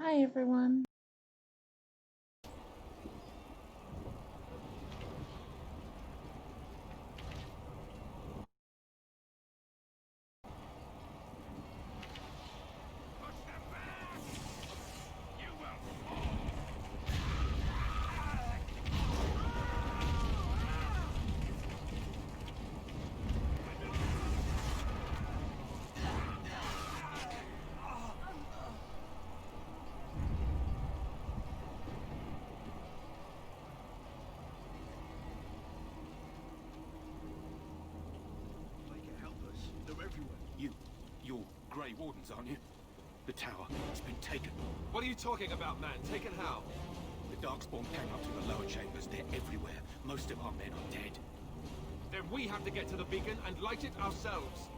Hi, everyone. They can help us. They're everywhere. You're Grey Wardens, aren't you? The tower, it's been taken. What are you talking about, man? Taken how? The Darkspawn came up to the lower chambers. They're everywhere. Most of our men are dead. Then we have to get to the beacon and light it ourselves.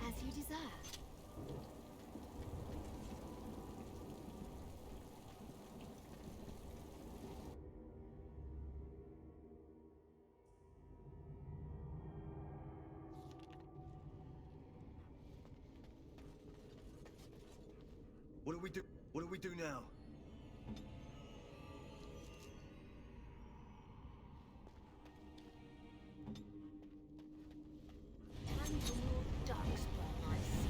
As you desire. What do we do? What do we do now? Tangible Darkspawn, I see.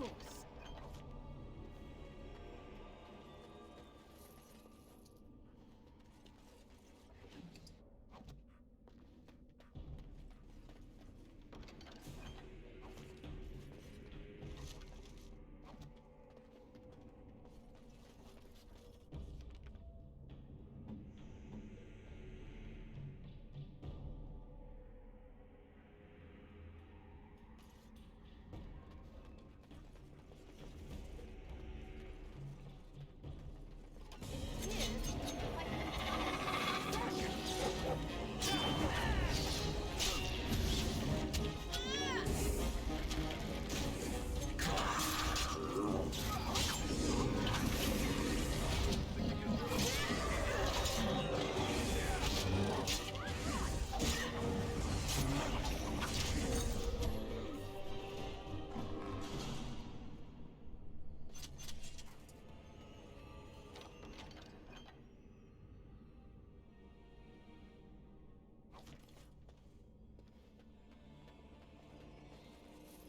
course.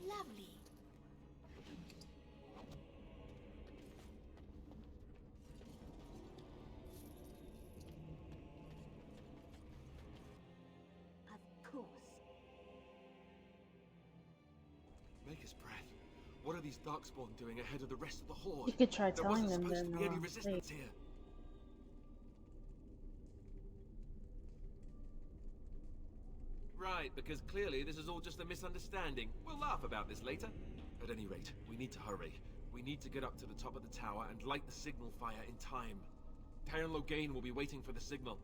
Lovely. Of course. Maker's breath. What are these Darkspawn doing ahead of the rest of the horde? You could try There telling wasn't them supposed then. to be any resistance here. Right, because clearly this is all just a misunderstanding. We'll laugh about this later. At any rate, we need to hurry. We need to get up to the top of the tower and light the signal fire in time. Taron Logain will be waiting for the signal.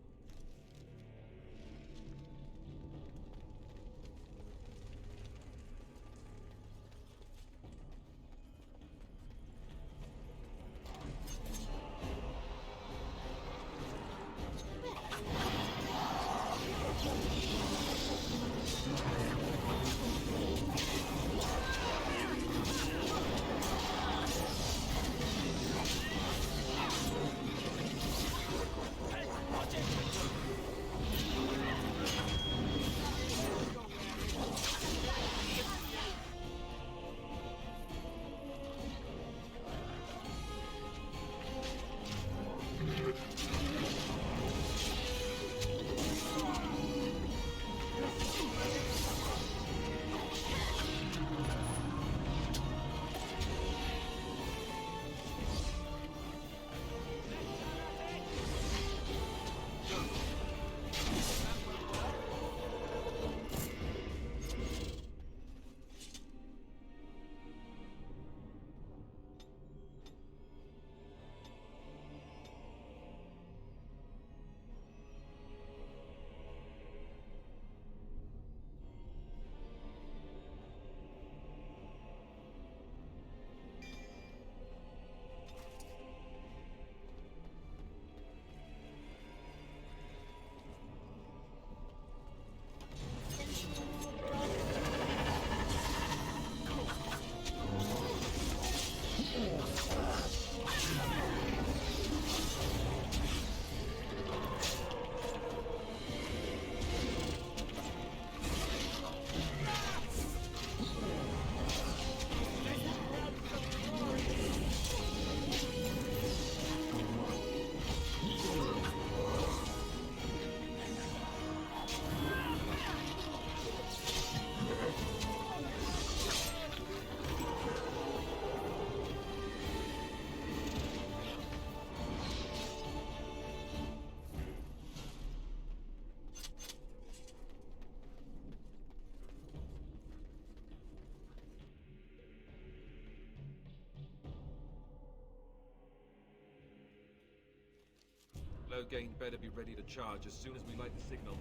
Logain better be ready to charge as soon as we light the signal.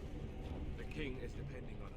The king is depending on us.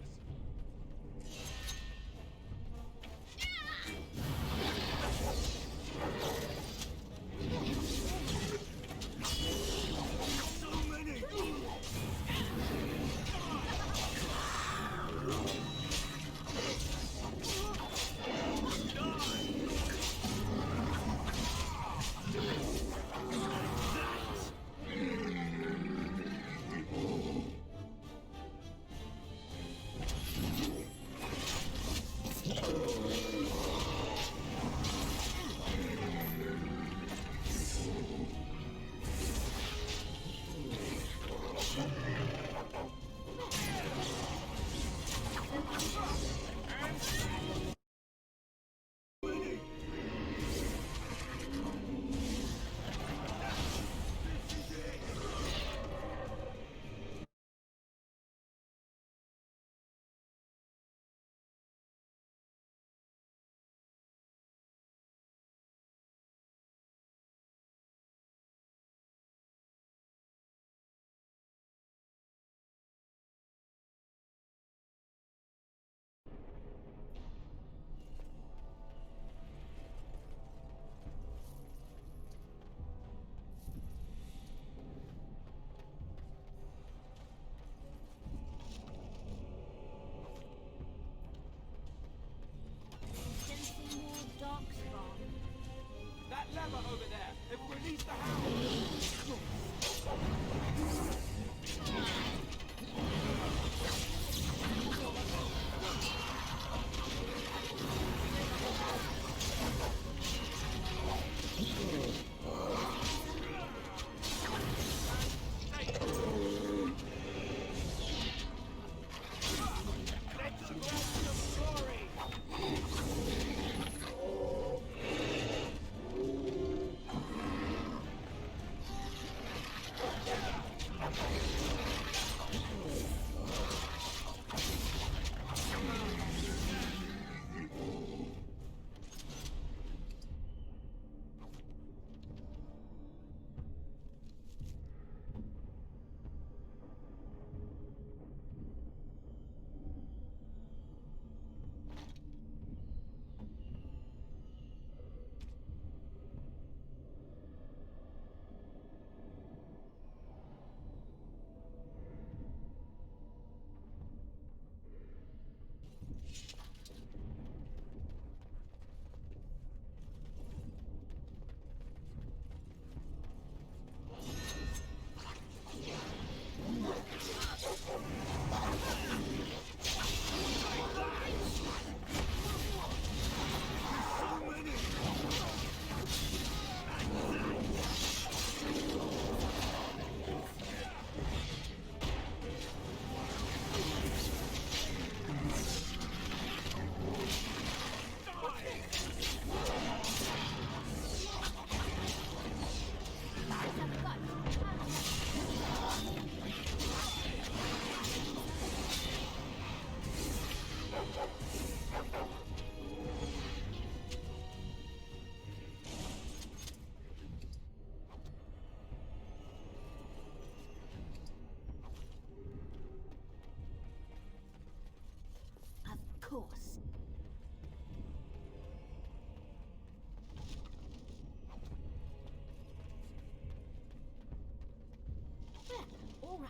lever over there. It will release the hound. Of course. Well, all right.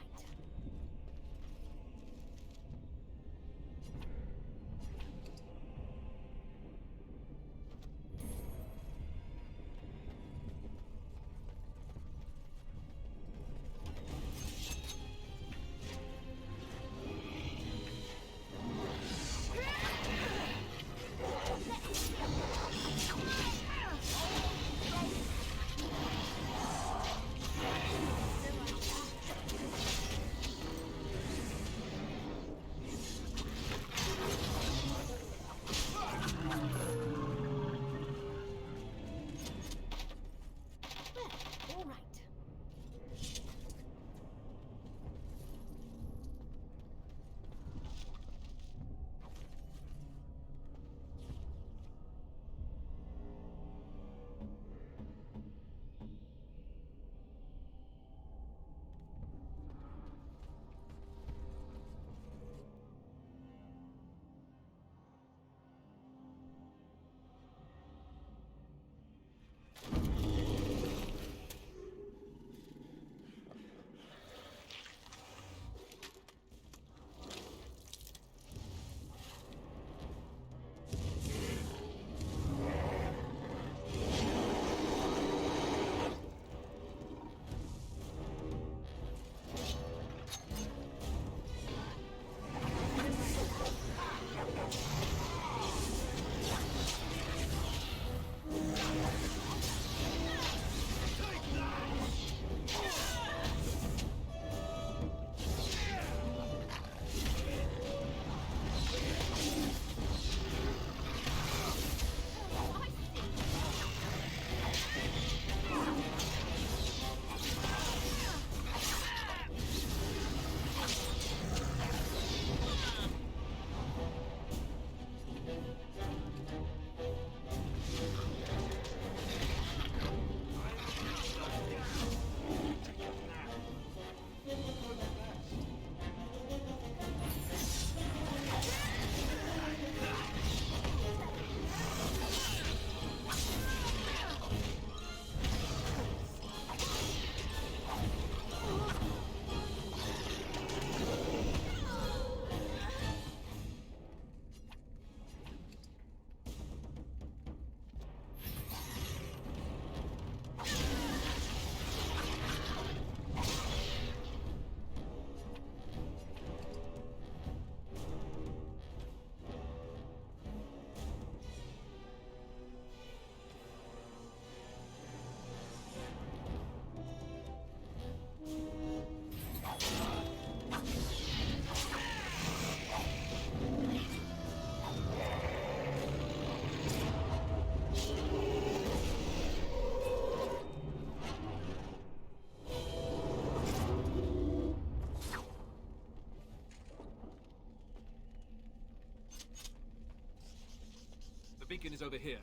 station is over here.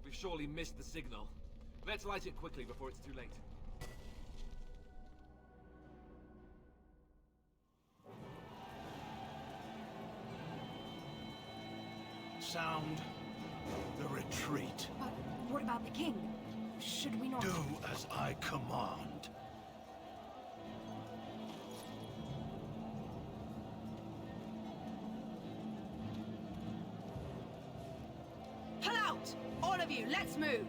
We've surely missed the signal. Let's light it quickly before it's too late. Sound the retreat. But what about the king? Should we not... Do as I command. Pull out! All of you, let's move!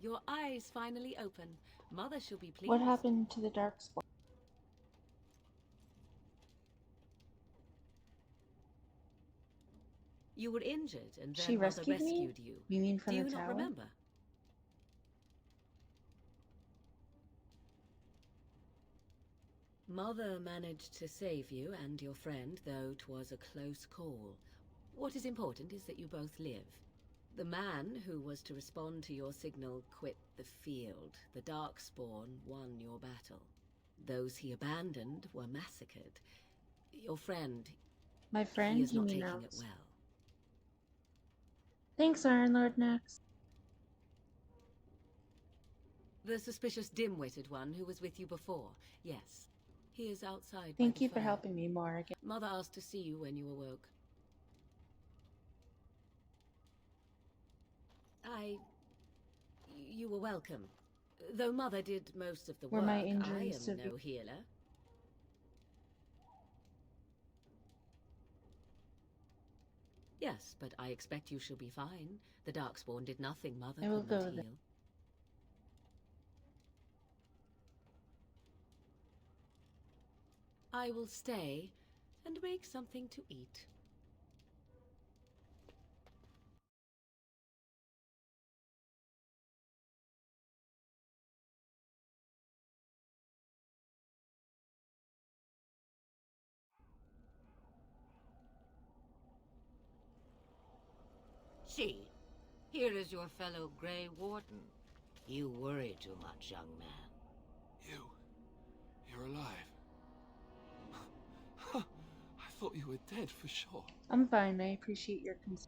Your eyes finally open. Mother shall be pleased. What happened to the Darkspawn? You were injured, and then She Mother rescued me? rescued you. You mean from Do the you tower? not remember? Mother managed to save you and your friend, though 'twas a close call. What is important is that you both live. The man who was to respond to your signal quit the field. The Darkspawn won your battle. Those he abandoned were massacred. Your friend, My he friend, is you not mean taking Alex? it well. Thanks, Iron Lord Nex. The suspicious dim-witted one who was with you before. Yes. He is outside. Thank by the you for fire. helping me, Morrigan. Mother asked to see you when you awoke. You were welcome. Though Mother did most of the Were work, my I injuries am severe? no healer. Yes, but I expect you shall be fine. The Darkspawn did nothing Mother I will could go not then. heal. I will stay and make something to eat. See, here is your fellow Grey Warden. You worry too much, young man. You're alive. I thought you were dead for sure. I'm fine. I appreciate your concern.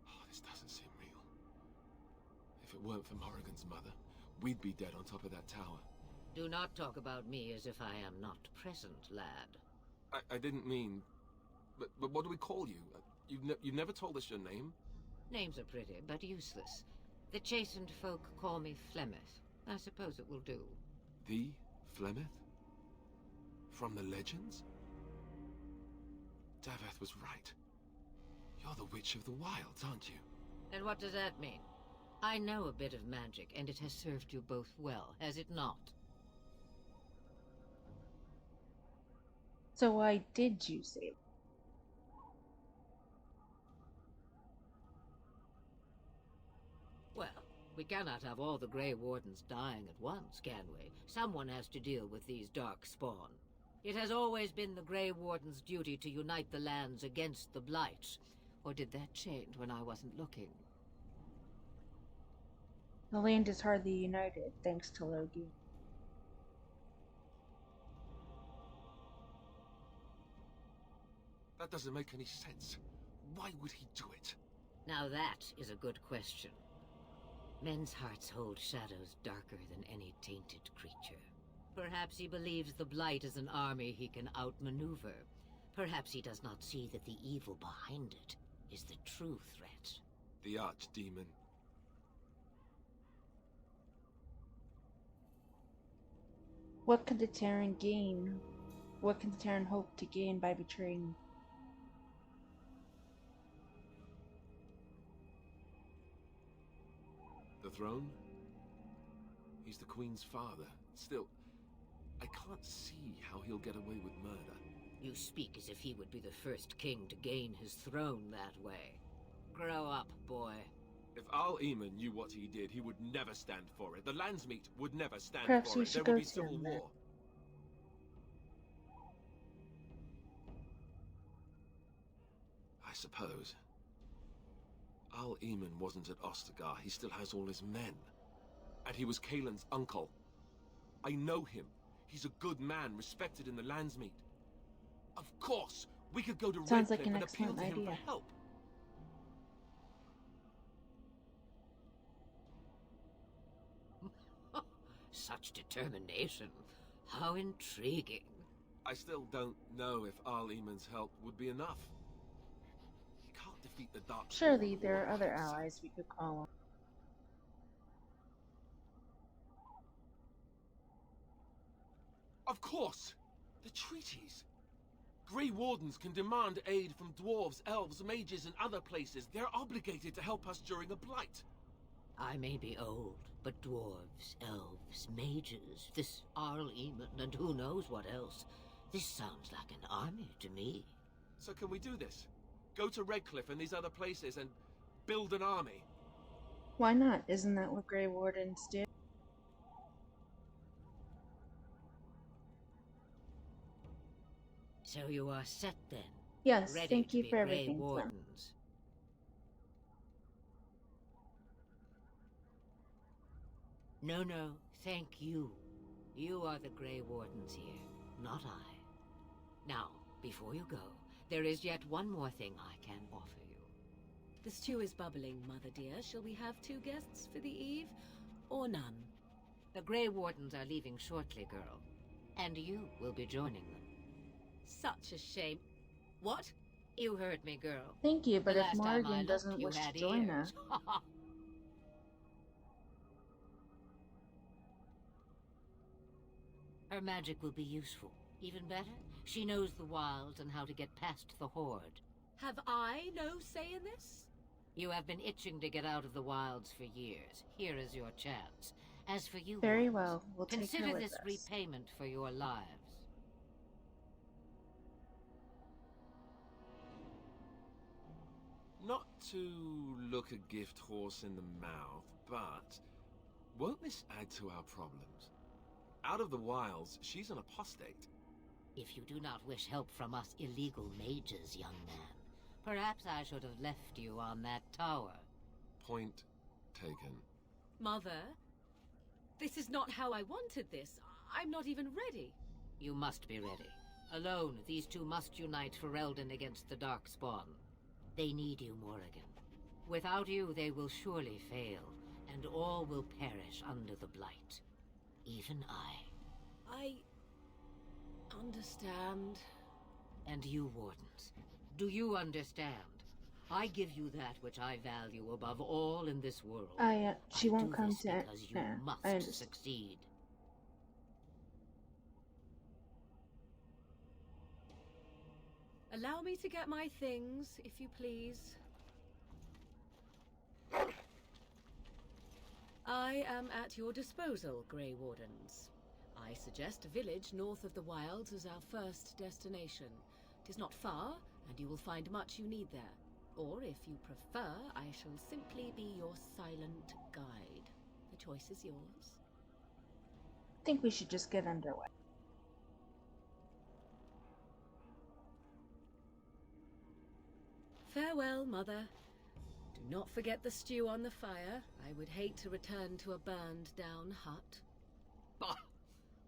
Oh, this doesn't seem real. If it weren't for Morrigan's mother, we'd be dead on top of that tower. Do not talk about me as if I am not present, lad. I didn't mean... But what do we call you? You've never told us your name? Names are pretty, but useless. The chastened folk call me Flemeth. I suppose it will do. The Flemeth? From the legends? Daveth was right. You're the Witch of the Wilds, aren't you? And what does that mean? I know a bit of magic, and it has served you both well, has it not? So why did you say? Well, we cannot have all the Grey Wardens dying at once, can we? Someone has to deal with these Darkspawn. It has always been the Grey Warden's duty to unite the lands against the Blight. Or did that change when I wasn't looking? The land is hardly united, thanks to Logie. That doesn't make any sense. Why would he do it? Now that is a good question. Men's hearts hold shadows darker than any tainted creature. Perhaps he believes the Blight is an army he can outmaneuver. Perhaps he does not see that the evil behind it is the true threat. The Archdemon. What could the Terran gain? What can the Terran hope to gain by betraying? The throne? He's the Queen's father. Still, I can't see how he'll get away with murder. You speak as if he would be the first king to gain his throne that way. Grow up, boy. If Al-Eamon knew what he did, he would never stand for it. The Landsmeet would never stand Perhaps for we it. should There would go be to civil him then. war. I suppose. Al-Eamon wasn't at Ostagar. He still has all his men. And he was Kaelin's uncle. I know him. He's a good man, respected in the Landsmeet. Of course, we could go to Sounds Redcliffe like an and appeal excellent to him idea. for help. Such determination. How intriguing. I still don't know if Al-Eamon's help would be enough. He can't defeat the Dark. Surely there are other allies we could call on. Of course! The treaties! Grey Wardens can demand aid from dwarves, elves, mages, and other places. They're obligated to help us during a blight. I may be old, but dwarves, elves, mages, this Al-Eamon, and who knows what else. This sounds like an army to me. So can we do this? Go to Redcliffe and these other places and build an army? Why not? Isn't that what Grey Wardens do? So you are set then? Yes, Ready thank to you be for Grey everything, Flem. Wardens. No, thank you. You are the Grey Wardens here, not I. Now, before you go, there is yet one more thing I can offer you. The stew is bubbling, Mother dear. Shall we have 2 guests for the eve, or none? The Grey Wardens are leaving shortly, girl. And you will be joining them. Such a shame. What? You heard me, girl. Thank you, but The if last time I Morgan looked, doesn't you wish to had join ears. us, Her magic will be useful. Even better, she knows the wilds and how to get past the Horde. Have I no say in this? You have been itching to get out of the wilds for years. Here is your chance. As for you, very Wardens, well. We'll take her consider with this us. repayment for your lives. Not to look a gift horse in the mouth, but won't this add to our problems? Out of the wilds, she's an apostate. If you do not wish help from us illegal mages, young man, perhaps I should have left you on that tower. Point taken. Mother, This is not how I wanted this. I'm not even ready. You must be ready. Alone, these two must unite Ferelden against the Darkspawn. They need you, Morrigan. Without you, they will surely fail, and all will perish under the Blight. Even I. Understand. And you, Wardens, do you understand? I give you that which I value above all in this world. She won't do come this to. because you Yeah, I must understand. succeed. Allow me to get my things, if you please. I am at your disposal, Grey Wardens. I suggest a village north of the Wilds as our first destination. It is not far, and you will find much you need there. Or, if you prefer, I shall simply be your silent guide. The choice is yours. I think we should just get underway. Farewell, Mother. Do not forget the stew on the fire. I would hate to return to a burned-down hut. Bah!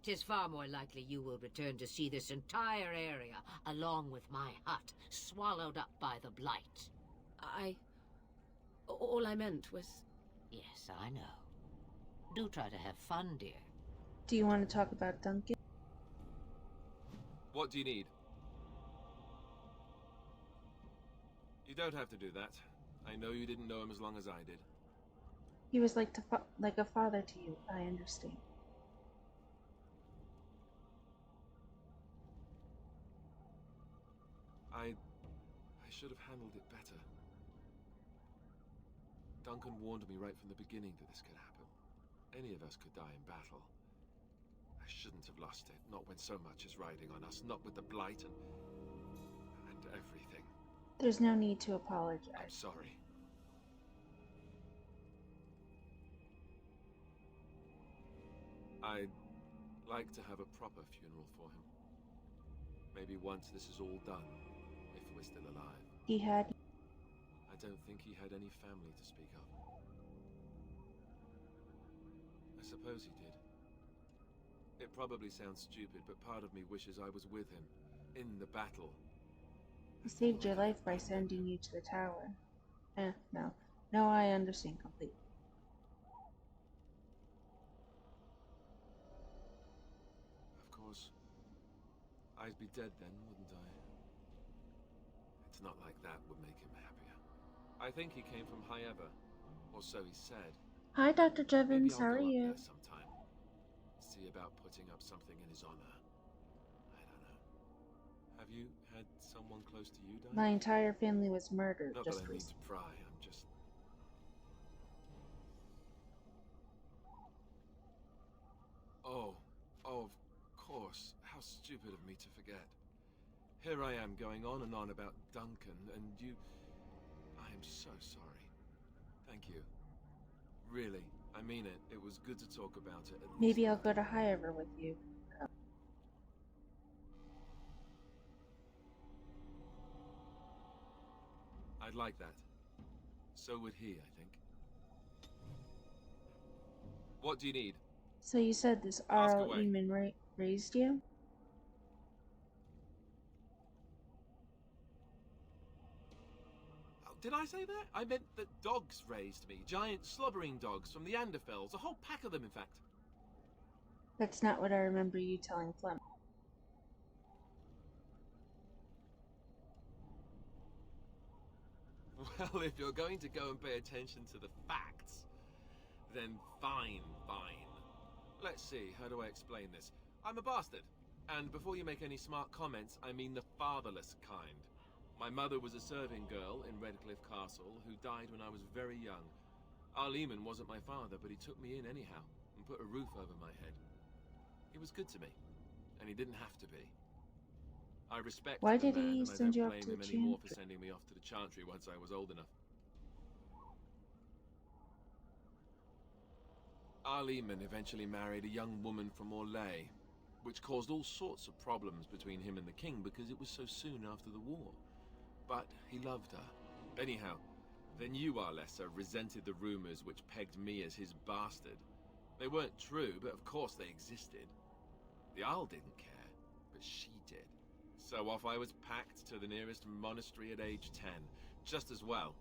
'Tis far more likely you will return to see this entire area, along with my hut, swallowed up by the Blight. All I meant was... Yes, I know. Do try to have fun, dear. Do you want to talk about Duncan? What do you need? You don't have to do that. I know you didn't know him as long as I did. He was like a father to you. I understand. I should have handled it better. Duncan warned me right from the beginning that this could happen. Any of us could die in battle. I shouldn't have lost it, not when so much is riding on us, not with the Blight and everything. There's no need to I'm apologize. sorry. I'd like to have a proper funeral for him. Maybe once this is all done, if we're still alive. He had. I don't think he had any family to speak of. I suppose he did. It probably sounds stupid, but part of me wishes I was with him, in the battle. He saved your life by sending you to the tower. No. No, I understand completely. Of course, I'd be dead then, wouldn't I? It's not like that would make him happier. I think he came from High Ever, or so he said. Hi, Dr. Maybe Jevons. I'll How are go up you? there sometime. See about putting up something in his honor. I don't know. Have you had someone close to you die? My entire family was murdered Not just that I mean recently. to pry, I'm just... Oh, of course. How stupid of me to forget. Here I am going on and on about Duncan, and you... I am so sorry. Thank you. Really, I mean it. It was good to talk about it. At Maybe least. I'll go to High Ever with you. I'd like that. So would he, I think. What do you need? So you said this Ask Arl away. Eamon raised you? Oh, did I say that? I meant that dogs raised me. Giant slobbering dogs from the Anderfells. A whole pack of them, in fact. That's not what I remember you telling Flem. Well, if you're going to go and pay attention to the facts, then fine. Let's see, how do I explain this? I'm a bastard. And before you make any smart comments, I mean the fatherless kind. My mother was a serving girl in Redcliffe Castle who died when I was very young. Arleman wasn't my father, but he took me in anyhow and put a roof over my head. He was good to me, and he didn't have to be. I respect Why the did man, he and I send don't you off blame to him the anymore for Chantry? sending me off to the Chantry once I was old enough. Arleman eventually married a young woman from Orlais, which caused all sorts of problems between him and the king because it was so soon after the war. But he loved her. Anyhow, then you, Arlessa, resented the rumors which pegged me as his bastard. They weren't true, but of course they existed. The Isle didn't care, but she did. So off I was packed to the nearest monastery at age 10, just as well.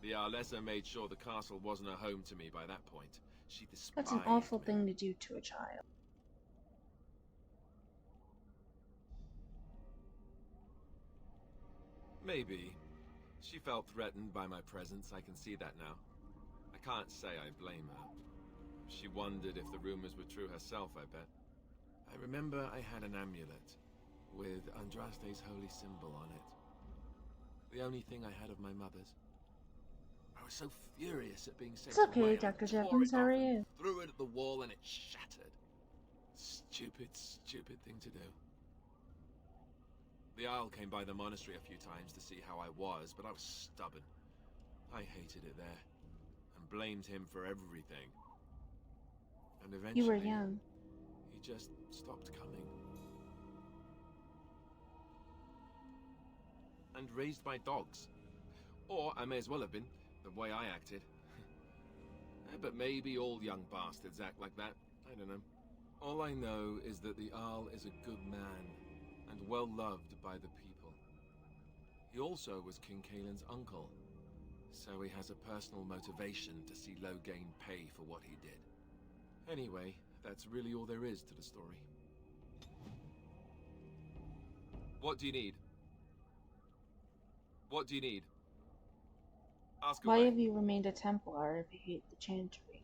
The Arlessa made sure the castle wasn't a home to me by that point. She despised That's an awful me. thing to do to a child. Maybe. She felt threatened by my presence, I can see that now. I can't say I blame her. She wondered if the rumors were true herself, I bet. I remember I had an amulet with Andraste's holy symbol on it. The only thing I had of my mother's. I was so furious at being sent It's okay, away, Dr. I tore Jevons, it how off are and you? threw it at the wall and it shattered. Stupid, stupid thing to do. The Isle came by the monastery a few times to see how I was, but I was stubborn. I hated it there, and blamed him for everything. And eventually, You were young. he just stopped coming. And raised my dogs. Or I may as well have been, the way I acted. But maybe all young bastards act like that. I don't know. All I know is that the Arl is a good man, and well loved by the people. He also was King Kaelin's uncle, so he has a personal motivation to see Loghain pay for what he did. Anyway, that's really all there is to the story. What do you need? What do you need? Ask Why away. have you remained a Templar if you hate the Chantry?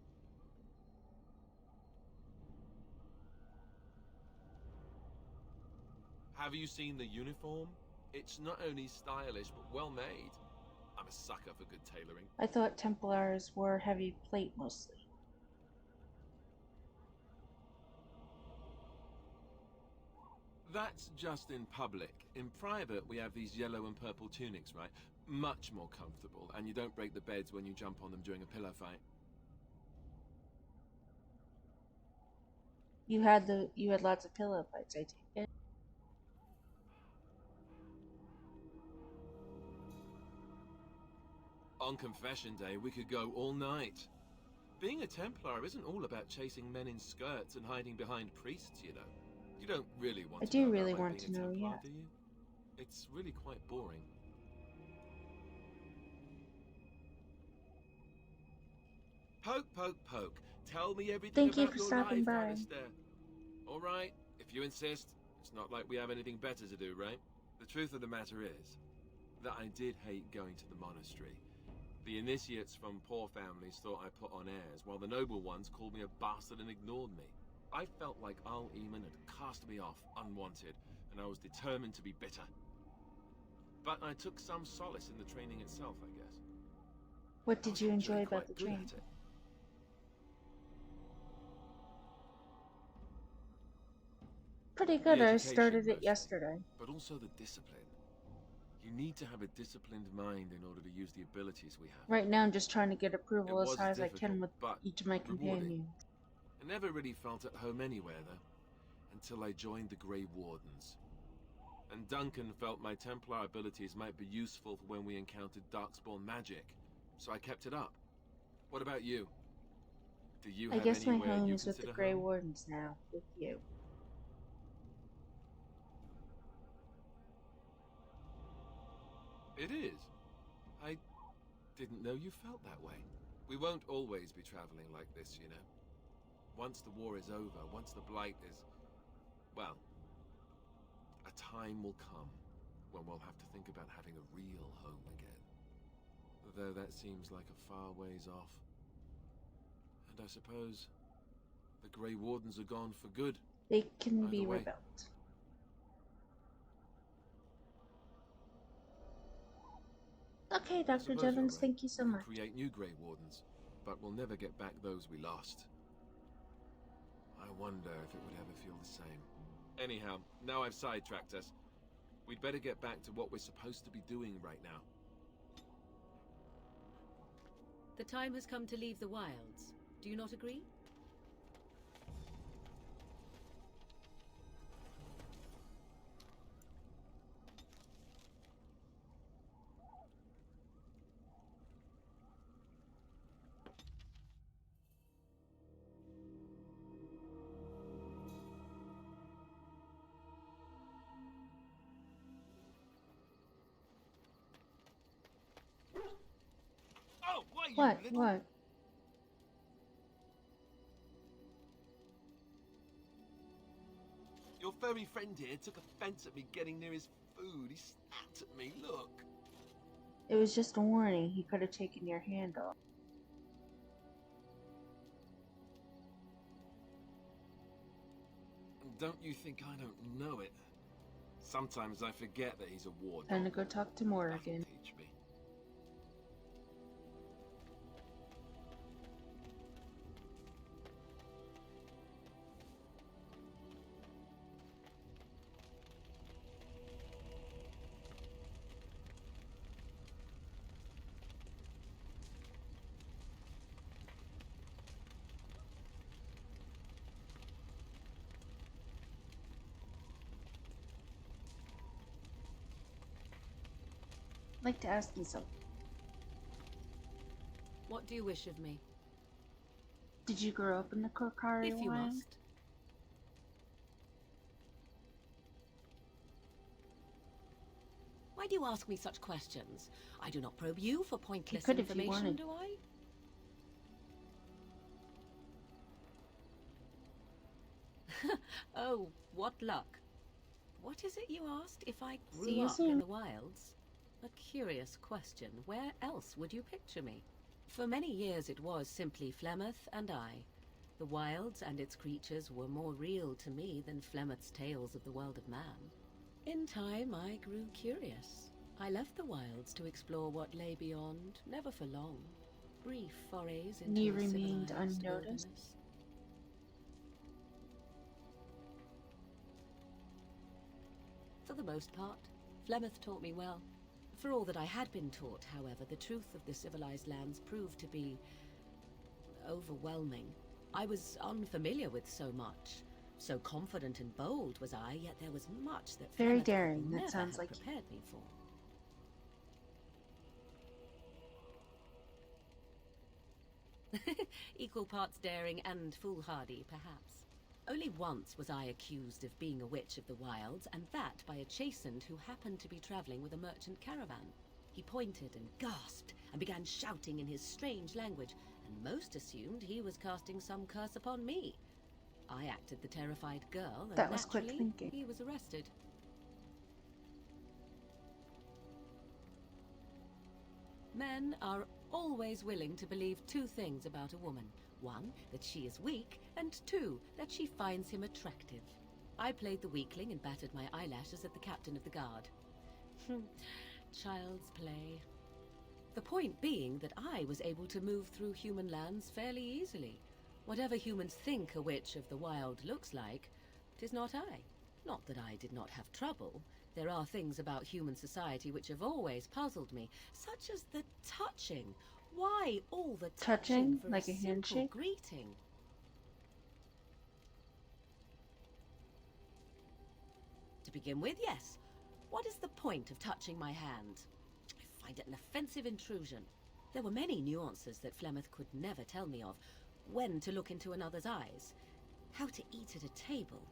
Have you seen the uniform? It's not only stylish, but well made. I'm a sucker for good tailoring. I thought Templars wore heavy plate mostly. That's just in public. In private, we have these yellow and purple tunics, right? Much more comfortable, and you don't break the beds when you jump on them during a pillow fight. You had lots of pillow fights, I take it. On confession day, we could go all night. Being a Templar isn't all about chasing men in skirts and hiding behind priests, you know. You don't really want I to do know about really life want being to a know, Templar, yeah. do you? It's really quite boring. Poke, poke, poke. Tell me everything Thank you about for your stopping life, by. Alistair. All right, if you insist. It's not like we have anything better to do, right? The truth of the matter is that I did hate going to the monastery. The initiates from poor families thought I put on airs, while the noble ones called me a bastard and ignored me. I felt like Al Eamon had cast me off, unwanted, and I was determined to be bitter. But I took some solace in the training itself, I guess. What I did was you actually enjoy about quite the good training? at it. Pretty good, The I education, started it mostly, yesterday. but also the discipline. You need to have a disciplined mind in order to use the abilities we have. Right now I'm just trying to get approval It as was high as I difficult, can with but each of my rewarding. companions. I never really felt at home anywhere, though, until I joined the Grey Wardens. And Duncan felt my Templar abilities might be useful for when we encountered Darkspawn magic, so I kept it up. What about you? Do you I have guess my anywhere home you is with the consider Grey home? Wardens now, with you. It is. I didn't know you felt that way. We won't always be traveling like this, you know. Once the war is over, once the Blight is... well, a time will come when we'll have to think about having a real home again. Though that seems like a far ways off. And I suppose the Grey Wardens are gone for good. They can Either be way. rebelled. Okay, I Dr. suppose you're Jevons, right. thank you so We much. could create new Grey Wardens, but we'll never get back those we lost. I wonder if it would ever feel the same. Anyhow, now I've sidetracked us. We'd better get back to what we're supposed to be doing right now. The time has come to leave the wilds. Do you not agree? you What? little... What? Your furry friend here took offense at me getting near his food. He snapped at me, look. It was just a warning. He could have taken your hand off. Don't you think I don't know it? Sometimes I forget that he's a war Time to dog. go talk to That'll Morrigan. teach me. I'd like to ask you something. What do you wish of me? Did you grow up in the Korkari If you Wild? must. Why do you ask me such questions? I do not probe you for pointless could if you information, wanted. do I? Oh, what luck. What is it you asked? If I See grew you up soon. in the wilds? A curious question. Where else would you picture me? For many years it was simply Flemeth and I. The wilds and its creatures were more real to me than Flemeth's tales of the world of man. In time I grew curious. I left the wilds to explore what lay beyond, never for long. Brief forays into You a remained civilized unnoticed? wilderness. For the most part, Flemeth taught me well. For all that I had been taught, however, the truth of the civilized lands proved to be overwhelming. I was unfamiliar with so much. So confident and bold was I, yet there was much that Very Flemeth daring, that never sounds had like you. prepared me for. Equal parts daring and foolhardy, perhaps. Only once was I accused of being a witch of the wilds, and that by a chastened who happened to be traveling with a merchant caravan. He pointed and gasped, and began shouting in his strange language, and most assumed he was casting some curse upon me. I acted the terrified girl, and That was quick naturally, thinking. he was arrested. Men are always willing to believe two things about a woman. One, that she is weak, and two, that she finds him attractive. I played the weakling and battered my eyelashes at the captain of the guard. Child's play. The point being that I was able to move through human lands fairly easily. Whatever humans think a witch of the wild looks like, 'tis not I. Not that I did not have trouble. There are things about human society which have always puzzled me, such as the touching. Why all the Touching? for Like a simple handshake? greeting? To begin with, yes. What is the point of touching my hand? I find it an offensive intrusion. There were many nuances that Flemeth could never tell me of. When to look into another's eyes, how to eat at a table,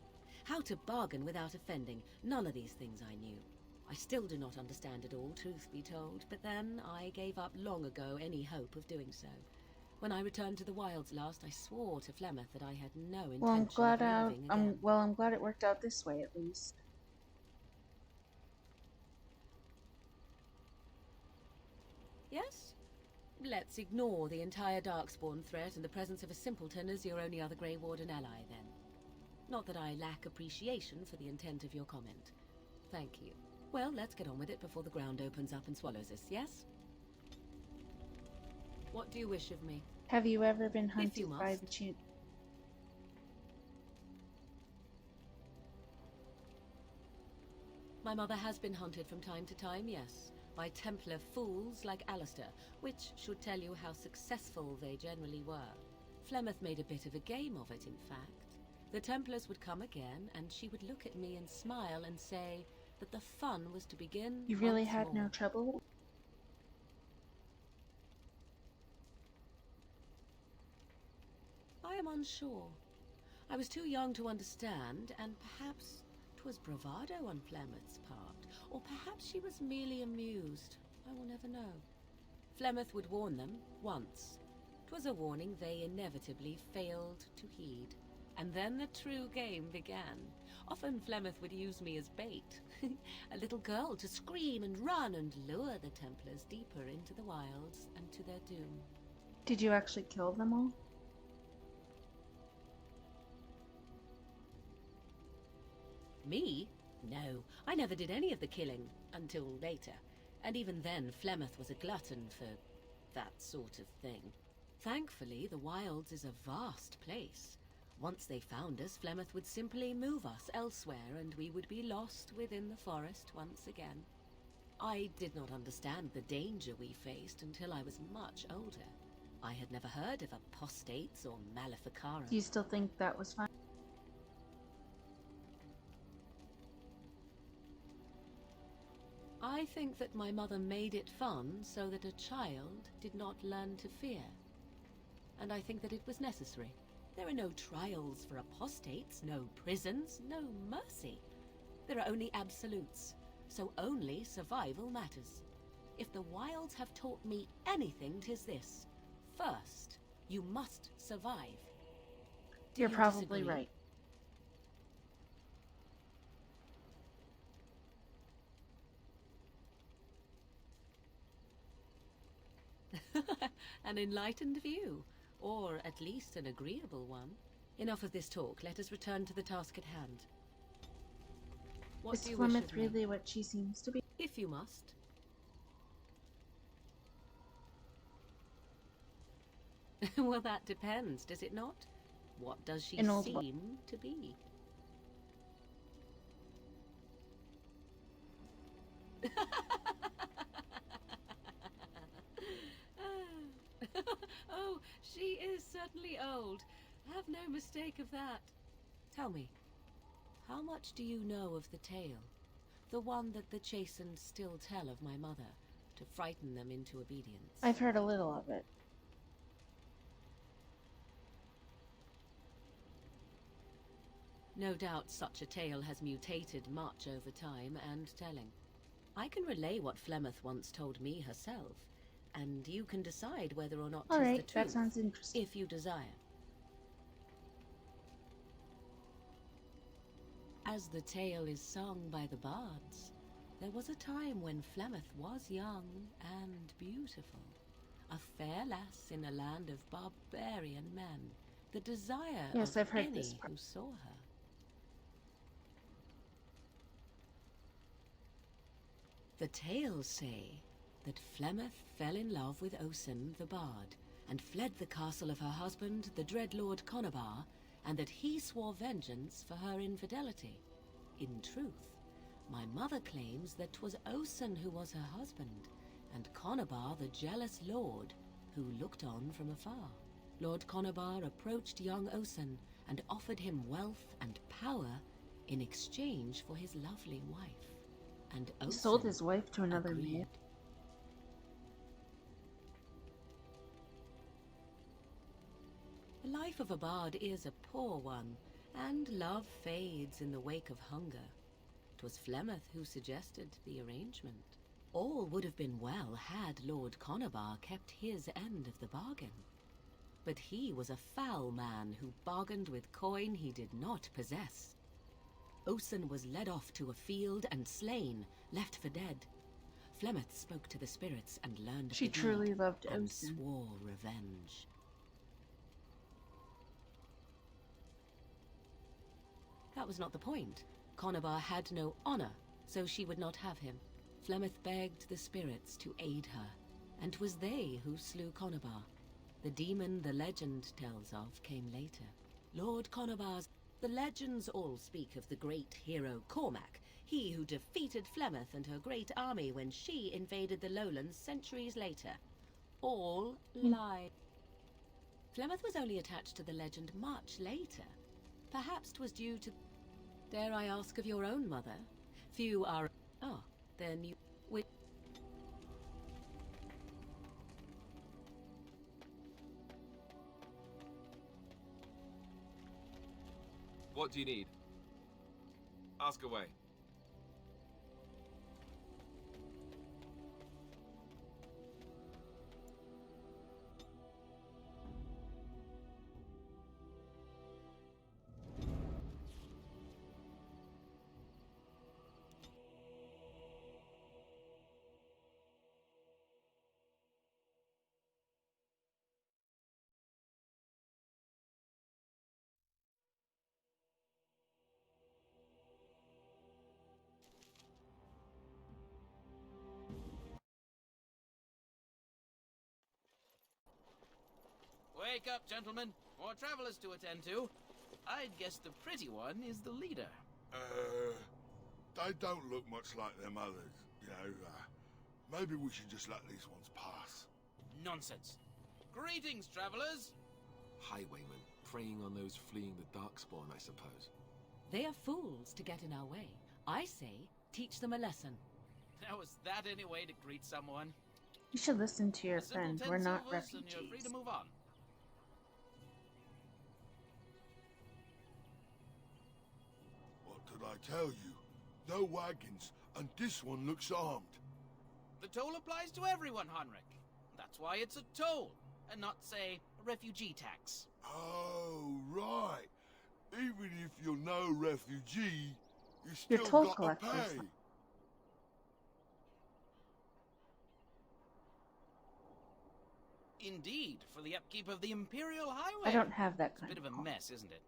how to bargain without offending. None of these things I knew. I still do not understand it all, truth be told, but then I gave up long ago any hope of doing so. When I returned to the wilds last, I swore to Flemeth that I had no intention Well, of leaving again. I'm glad it worked out this way at least. Yes? Let's ignore the entire Darkspawn threat and the presence of a simpleton as your only other Grey Warden ally, then. Not that I lack appreciation for the intent of your comment. Thank you. Well, let's get on with it before the ground opens up and swallows us, yes? What do you wish of me? Have you ever been If hunted you by must. the Chin? My mother has been hunted from time to time, yes, by Templar fools like Alistair, which should tell you how successful they generally were. Flemeth made a bit of a game of it, in fact. The Templars would come again, and she would look at me and smile and say that the fun was to begin You really once had no more. trouble? I am unsure. I was too young to understand, and perhaps 'twas bravado on Flemeth's part, or perhaps she was merely amused. I will never know. Flemeth would warn them once. 'Twas a warning they inevitably failed to heed. And then the true game began. Often Flemeth would use me as bait. A little girl to scream and run and lure the Templars deeper into the wilds and to their doom. Did you actually kill them all? Me? No, I never did any of the killing, until later. And even then, Flemeth was a glutton for that sort of thing. Thankfully, the wilds is a vast place. Once they found us, Flemeth would simply move us elsewhere, and we would be lost within the forest once again. I did not understand the danger we faced until I was much older. I had never heard of apostates or maleficarum. Do you still think that was fine? I think that my mother made it fun so that a child did not learn to fear. And I think that it was necessary. There are no trials for apostates, no prisons, no mercy. There are only absolutes, so only survival matters. If the wilds have taught me anything, 'tis this. First, you must survive. Do You're you probably disagree? right. An enlightened view, or at least an agreeable one. Enough of this talk. Let us return to the task at hand. What Is do you wish Flemeth of me? really what she seems to be? If you must. Well, that depends, does it not? What does she An old seem to be? Oh, she is certainly old. Have no mistake of that. Tell me, how much do you know of the tale? The one that the chastened still tell of my mother, to frighten them into obedience. I've heard a little of it. No doubt such a tale has mutated much over time and telling. I can relay what Flemeth once told me herself, and you can decide whether or not 'tis the Alright, truth, that sounds interesting. if you desire. As the tale is sung by the bards, there was a time when Flemeth was young and beautiful. A fair lass in a land of barbarian men, the desire Yes, of I've heard any this part. who saw her. The tales say that Flemeth fell in love with Osen the bard, and fled the castle of her husband, the dread Lord Conabar, and that he swore vengeance for her infidelity. In truth, my mother claims that 'twas Osen who was her husband, and Conabar the jealous lord, who looked on from afar. Lord Conabar approached young Osen and offered him wealth and power in exchange for his lovely wife. And He sold Osen his wife to another man. agreed. The life of a bard is a poor one, and love fades in the wake of hunger. 'Twas Flemeth who suggested the arrangement. All would have been well had Lord Conabar kept his end of the bargain. But he was a foul man who bargained with coin he did not possess. Osen was led off to a field and slain, left for dead. Flemeth spoke to the spirits and learned of She the deed, truly loved and Osen. swore revenge. That was not the point. Conabar had no honor, so she would not have him. Flemeth begged the spirits to aid her, and 'twas they who slew Conabar. The demon the legend tells of came later. Lord Conabar's... The legends all speak of the great hero Cormac, he who defeated Flemeth and her great army when she invaded the lowlands centuries later. All lie. Flemeth was only attached to the legend much later. Perhaps 'twas due to... Dare I ask of your own mother? Few are... Ah, then you... Which... What do you need? Ask away. Wake up, gentlemen. More travelers to attend to. I'd guess the pretty one is the leader. They don't look much like them others, you know. Maybe we should just let these ones pass. Nonsense. Greetings, travelers. Highwaymen, preying on those fleeing the Darkspawn, I suppose. They are fools to get in our way. I say, teach them a lesson. Now, is that any way to greet someone? You should listen to your A simple friend. 10 We're not silvers and you're free refugees. to move on. What did I tell you? No wagons, and this one looks armed. The toll applies to everyone, Heinrich. That's why it's a toll, and not, say, a refugee tax. Oh, right. Even if you're no refugee, you You're still toll got to collectors. pay. Indeed, for the upkeep of the Imperial Highway. I don't have that It's a kind bit of of a car. mess, isn't it?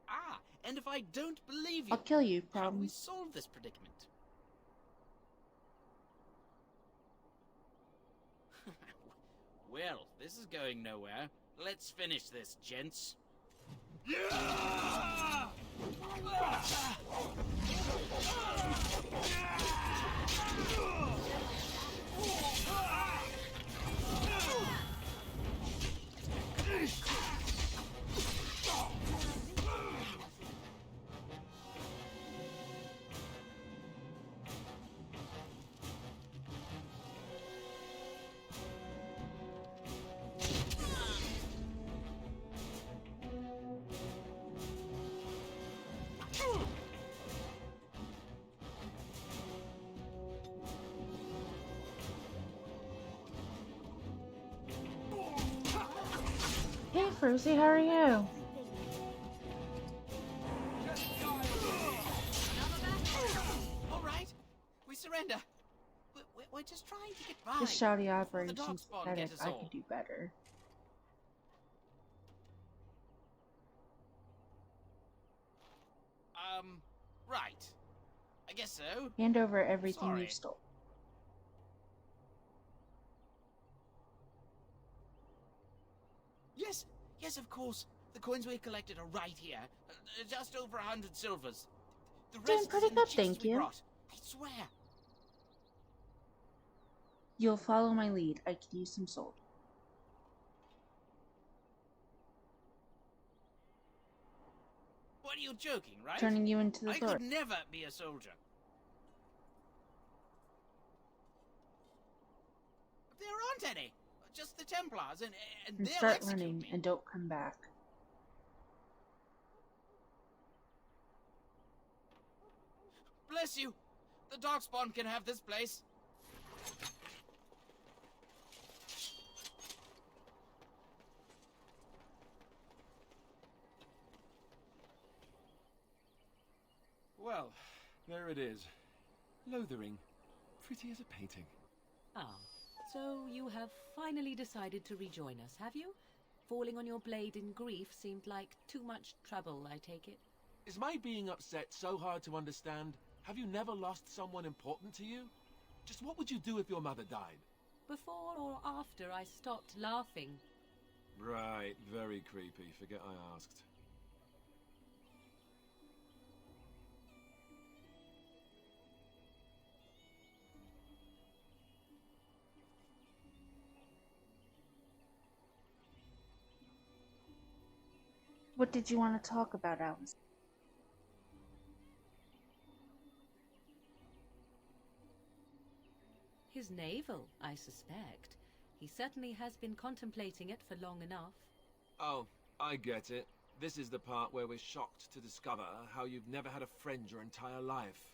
Ah, and if I don't believe you, I'll kill you, how do we problems. solve this predicament? Well, this is going nowhere. Let's finish this, gents. Hey, Fruzy, how are you? All right, we surrender. We're just trying to get by. This shoddy before the operation's Darkspawn pathetic. get us I all. could do better. Right. I guess so. Hand over everything Sorry. you stole. Yes, yes, of course. The coins we collected are right here. Just over 100 silvers. The Doing rest is pretty in the good, chests thank we you. brought. I swear. You'll follow my lead. I could use some soul. What are you joking, right? Turning you into the I sword. could never be a soldier. There aren't any. Just the Templars, and And they'll start execute running me. and don't come back. Bless you. The Darkspawn can have this place. Well, there it is. Lothering. Pretty as a painting. Ah, so you have finally decided to rejoin us, have you? Falling on your blade in grief seemed like too much trouble, I take it. Is my being upset so hard to understand? Have you never lost someone important to you? Just what would you do if your mother died? Before or after I stopped laughing? Right, very creepy. Forget I asked. What did you want to talk about, Alice? His navel, I suspect. He certainly has been contemplating it for long enough. Oh, I get it. This is the part where we're shocked to discover how you've never had a friend your entire life.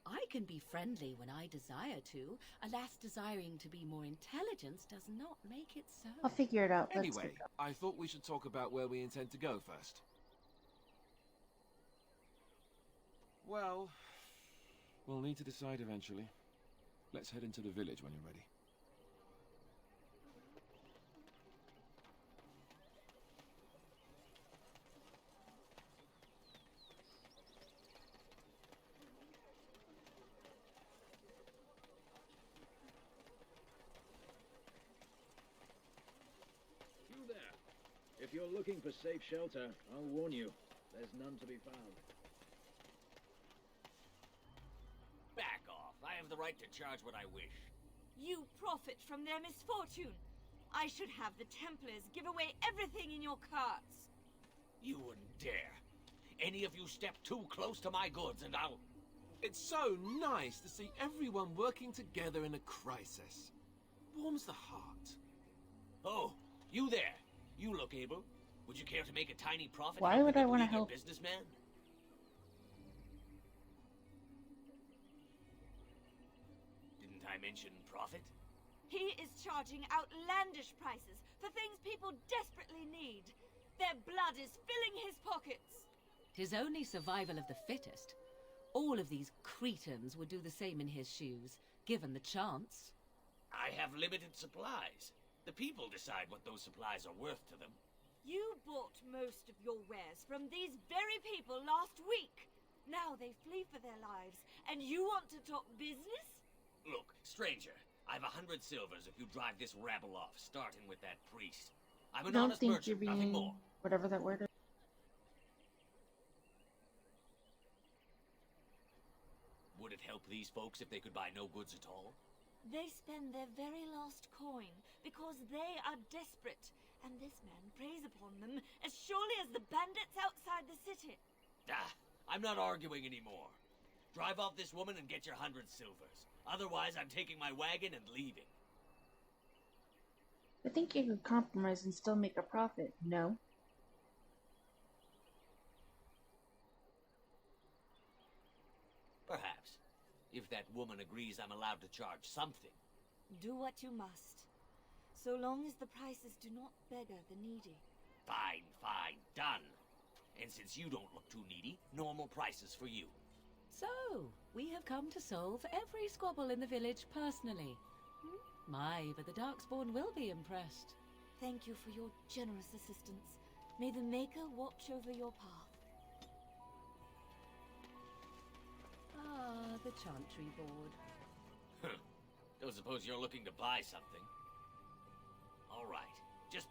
I can be friendly when I desire to. Alas, desiring to be more intelligent does not make it so. I'll figure it out. Let's Anyway, get going. I thought we should talk about where we intend to go first. Well, we'll need to decide eventually. Let's head into the village when you're ready. you're looking for safe shelter, I'll warn you, there's none to be found. Back off. I have the right to charge what I wish. You profit from their misfortune. I should have the Templars give away everything in your carts. You wouldn't dare. Any of you step too close to my goods and I'll... It's so nice to see everyone working together in a crisis. Warms the heart. Oh, you there. You look able. Would you care to make a tiny profit? Why would I want wanna help? Businessman? Didn't I mention profit? He is charging outlandish prices for things people desperately need. Their blood is filling his pockets. 'Tis only survival of the fittest. All of these cretins would do the same in his shoes, given the chance. I have limited supplies. The people decide what those supplies are worth to them. You bought most of your wares from these very people last week. Now they flee for their lives, and you want to talk business? Look, stranger, I've 100 silvers if you drive this rabble off, starting with that priest. I'm I an don't honest think merchant, you're nothing being more. whatever that word is. Would it help these folks if they could buy no goods at all? They spend their very last coin because they are desperate, and this man preys upon them as surely as the bandits outside the city. Ah, I'm not arguing anymore. Drive off this woman and get your 100 silvers. Otherwise, I'm taking my wagon and leaving. I think you could compromise and still make a profit, no? Perhaps. If that woman agrees I'm allowed to charge something. Do what you must, so long as the prices do not beggar the needy. Fine, fine, done. And since you don't look too needy, normal prices for you. So, we have come to solve every squabble in the village personally. My, but the Darkspawn will be impressed. Thank you for your generous assistance. May the Maker watch over your path. Ah, the Chantry board. Don't suppose you're looking to buy something. All right, just...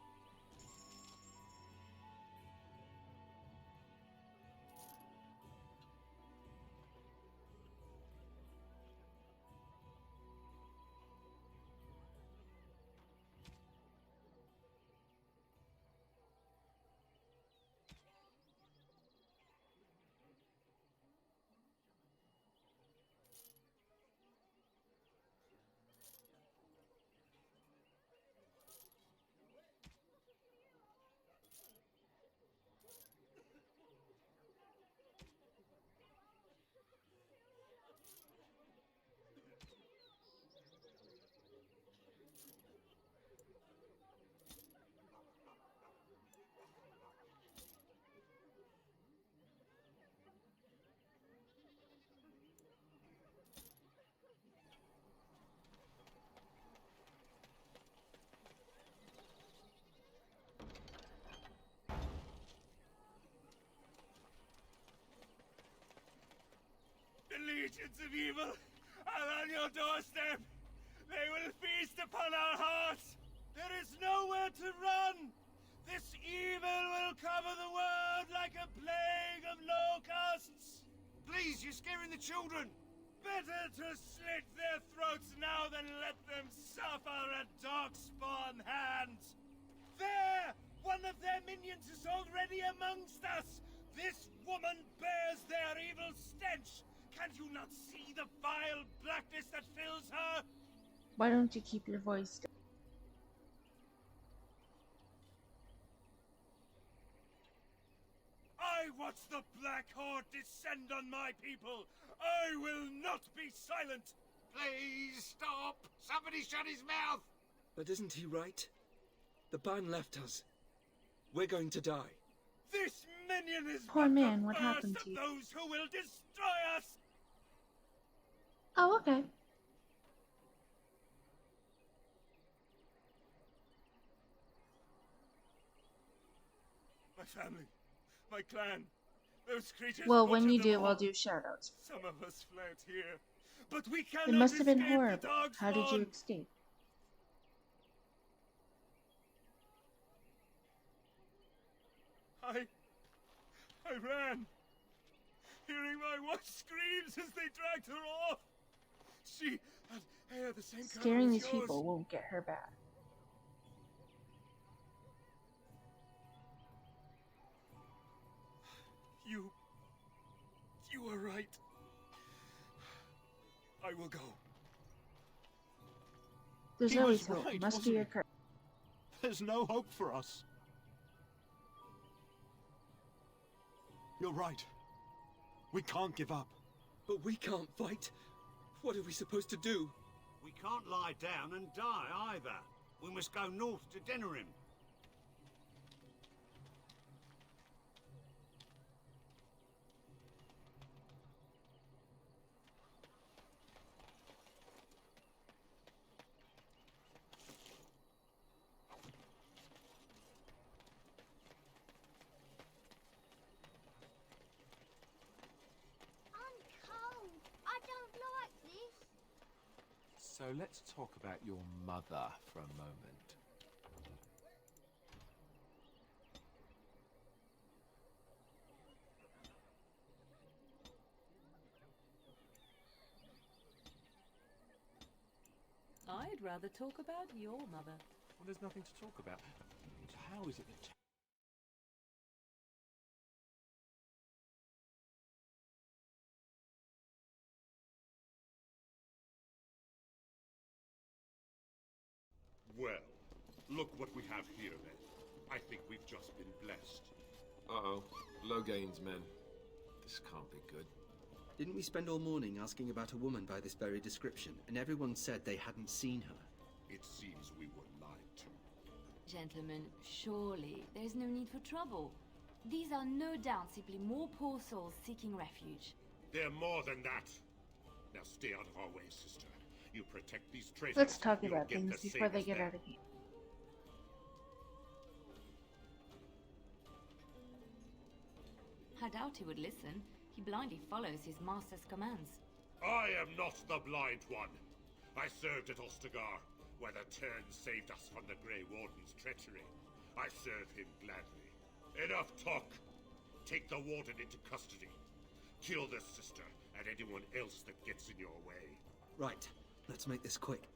The legions of evil are on your doorstep. They will feast upon our hearts. There is nowhere to run. This evil will cover the world like a plague of locusts. Please, you're scaring the children. Better to slit their throats now than let them suffer at Darkspawn hands. There! One of their minions is already amongst us. This woman bears their evil stench. Can't you not see the vile blackness that fills her? Why don't you keep your voice down? I watch the Black Horde descend on my people. I will not be silent. Please stop. Somebody shut his mouth. But isn't he right? The ban left us. We're going to die. This minion is Poor but man, the what first happened of to you? those who will destroy us. Oh, okay. My family, my clan, those creatures. Well, when you butchered them do, all. I'll do shoutouts. Some of us fled here, but we cannot It must have been escape the horrible. How did you Darkspawn. escape? I ran, hearing my wife's screams as they dragged her off. She had hair the same color Scaring as these yours. people won't get her back. You were right. I will go. There's He always was hope. right, Must wasn't be a he? curse. There's no hope for us. You're right. We can't give up. But we can't fight. What are we supposed to do? We can't lie down and die either. We must go north to Denerim. So let's talk about your mother for a moment. I'd rather talk about your mother. Well, there's nothing to talk about. How is it that... Well, look what we have here, then. I think we've just been blessed. Uh-oh. Logain's men. This can't be good. Didn't we spend all morning asking about a woman by this very description, and everyone said they hadn't seen her? It seems we were lied to. Gentlemen, surely there's no need for trouble. These are no doubt simply more poor souls seeking refuge. They're more than that. Now stay out of our way, sister. You protect these traitors. Let's talk you'll about get things the before same they as get them. out of here. I doubt he would listen. He blindly follows his master's commands. I am not the blind one. I served at Ostagar, where the Turn saved us from the Grey Warden's treachery. I serve him gladly. Enough talk. Take the Warden into custody. Kill the sister and anyone else that gets in your way. Right. Let's make this quick.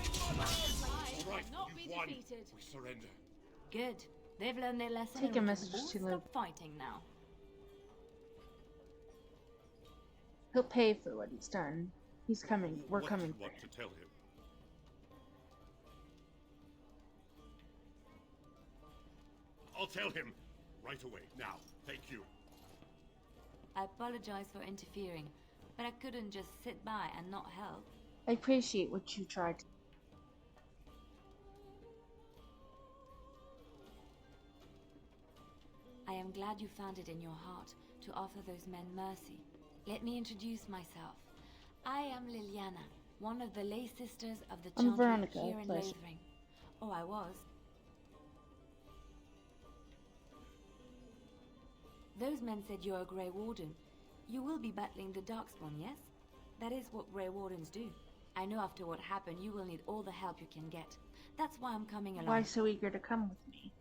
All right, Not you've be won. defeated. We surrender. Good. They've learned their lesson. Take and a we message can all to stop Luke. fighting now. He'll pay for what he's done. He's coming. We're What coming do for you want him. to tell him? I'll tell him right away. Now, thank you. I apologize for interfering, but I couldn't just sit by and not help. I appreciate what you tried. I am glad you found it in your heart to offer those men mercy. Let me introduce myself. I am Liliana, one of the lay sisters of the I'm Chantry Veronica, here in pleasure. Lothering. Oh, I was. Those men said you're a Grey Warden. You will be battling the Darkspawn, yes? That is what Grey Wardens do. I know after what happened, you will need all the help you can get. That's why I'm coming along. Why so eager to come with me?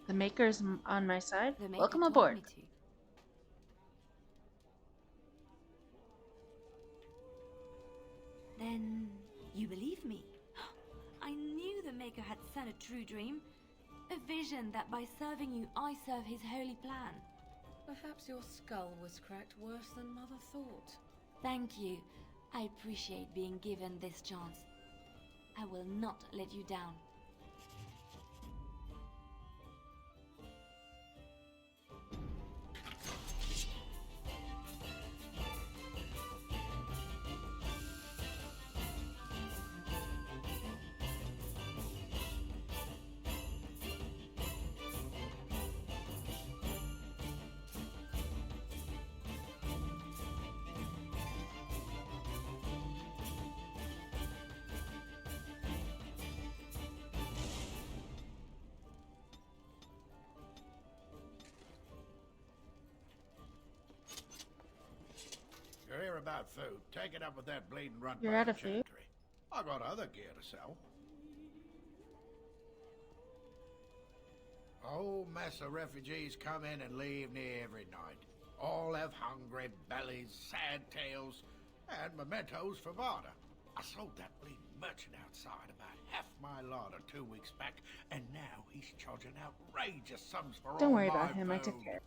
The Maker's on my side. The Maker Welcome told aboard. me to. Then you believe me? I knew the Maker had sent a true dream. A vision that by serving you, I serve his holy plan. Perhaps your skull was cracked worse than Mother thought. Thank you. I appreciate being given this chance. I will not let you down. about food, take it up with that bleeding runt You're by out the of food? chantry. I got other gear to sell. A whole mess of refugees come in and leave near every night. All have hungry bellies, sad tales, and mementos for barter. I sold that bleeding merchant outside about half my larder 2 weeks back, and now he's charging outrageous sums for Don't all worry my about him, I food. took care.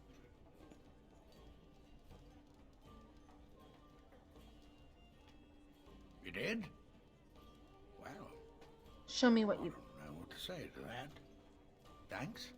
You did? Well, Show me what you... I don't know what to say to that. Thanks.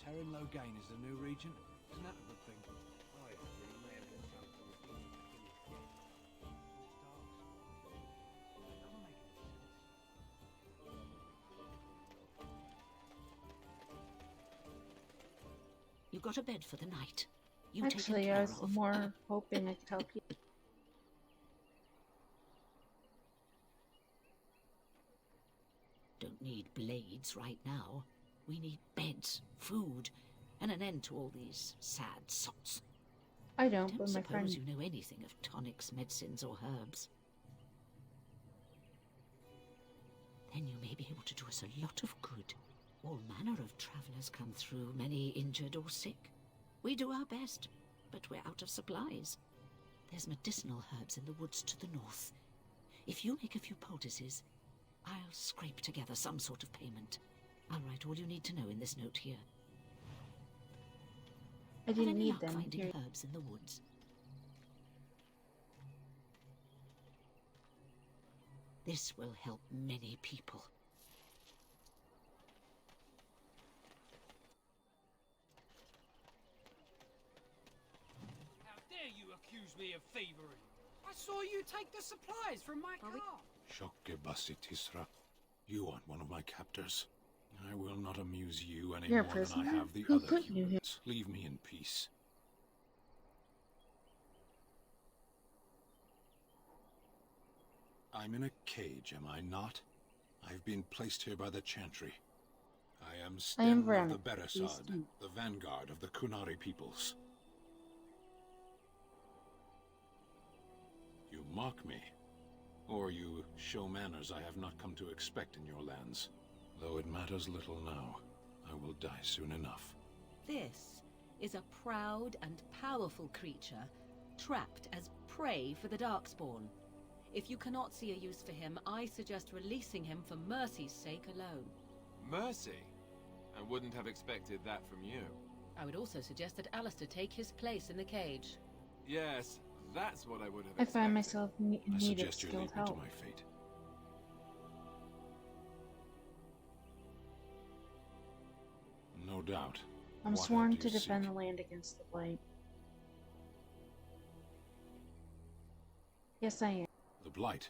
Terran Logain is the new regent. Isn't that a good thing? You got a bed for the night. You Actually, taken I care was of. more hoping I could help you. Don't need blades right now. We need beds, food, and an end to all these sad sots. I don't, but my suppose friend... you know anything of tonics, medicines, or herbs. Then you may be able to do us a lot of good. All manner of travellers come through, many injured or sick. We do our best, but we're out of supplies. There's medicinal herbs in the woods to the north. If you make a few poultices, I'll scrape together some sort of payment. I'll write all you need to know in this note here. I didn't Have any need luck them. finding Here. herbs in the woods? This will help many people. How dare you accuse me of thievery? I saw you take the supplies from my car. Shokkebasi Tisra. You aren't one of my captors. I will not amuse you any You're a more than I prisoner? have the Who other put you here? humans. Leave me in peace. I'm in a cage, am I not? I've been placed here by the Chantry. I am stem of Veronica. the Please Beresad, speak. the vanguard of the Kunari peoples. You mock me, or you show manners I have not come to expect in your lands. Though it matters little now, I will die soon enough. This is a proud and powerful creature, trapped as prey for the Darkspawn. If you cannot see a use for him, I suggest releasing him for mercy's sake alone. Mercy? I wouldn't have expected that from you. I would also suggest that Alistair take his place in the cage. Yes, that's what I would have I expected. find myself in I need of suggest you skilled leave me to help. my fate. No doubt. I'm What sworn end to you seek? defend the land against the blight. Yes, I am. The Blight.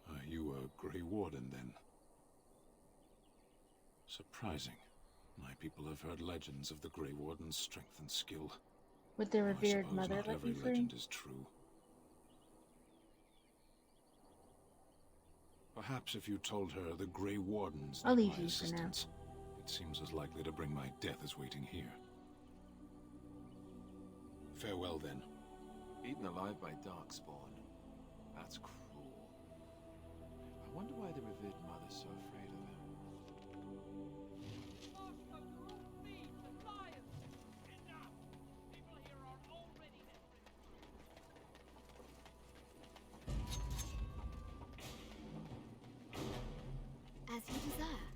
Are you a Grey Warden, then? Surprising. My people have heard legends of the Grey Warden's strength and skill. Would their I revered suppose mother not let every me free? legend is true. Perhaps if you told her the Grey Wardens I'll need leave my you for now. assistance, it seems as likely to bring my death as waiting here. Farewell, then. Eaten alive by Darkspawn. That's cruel. I wonder why the revered mother's so afraid of him. As you desire.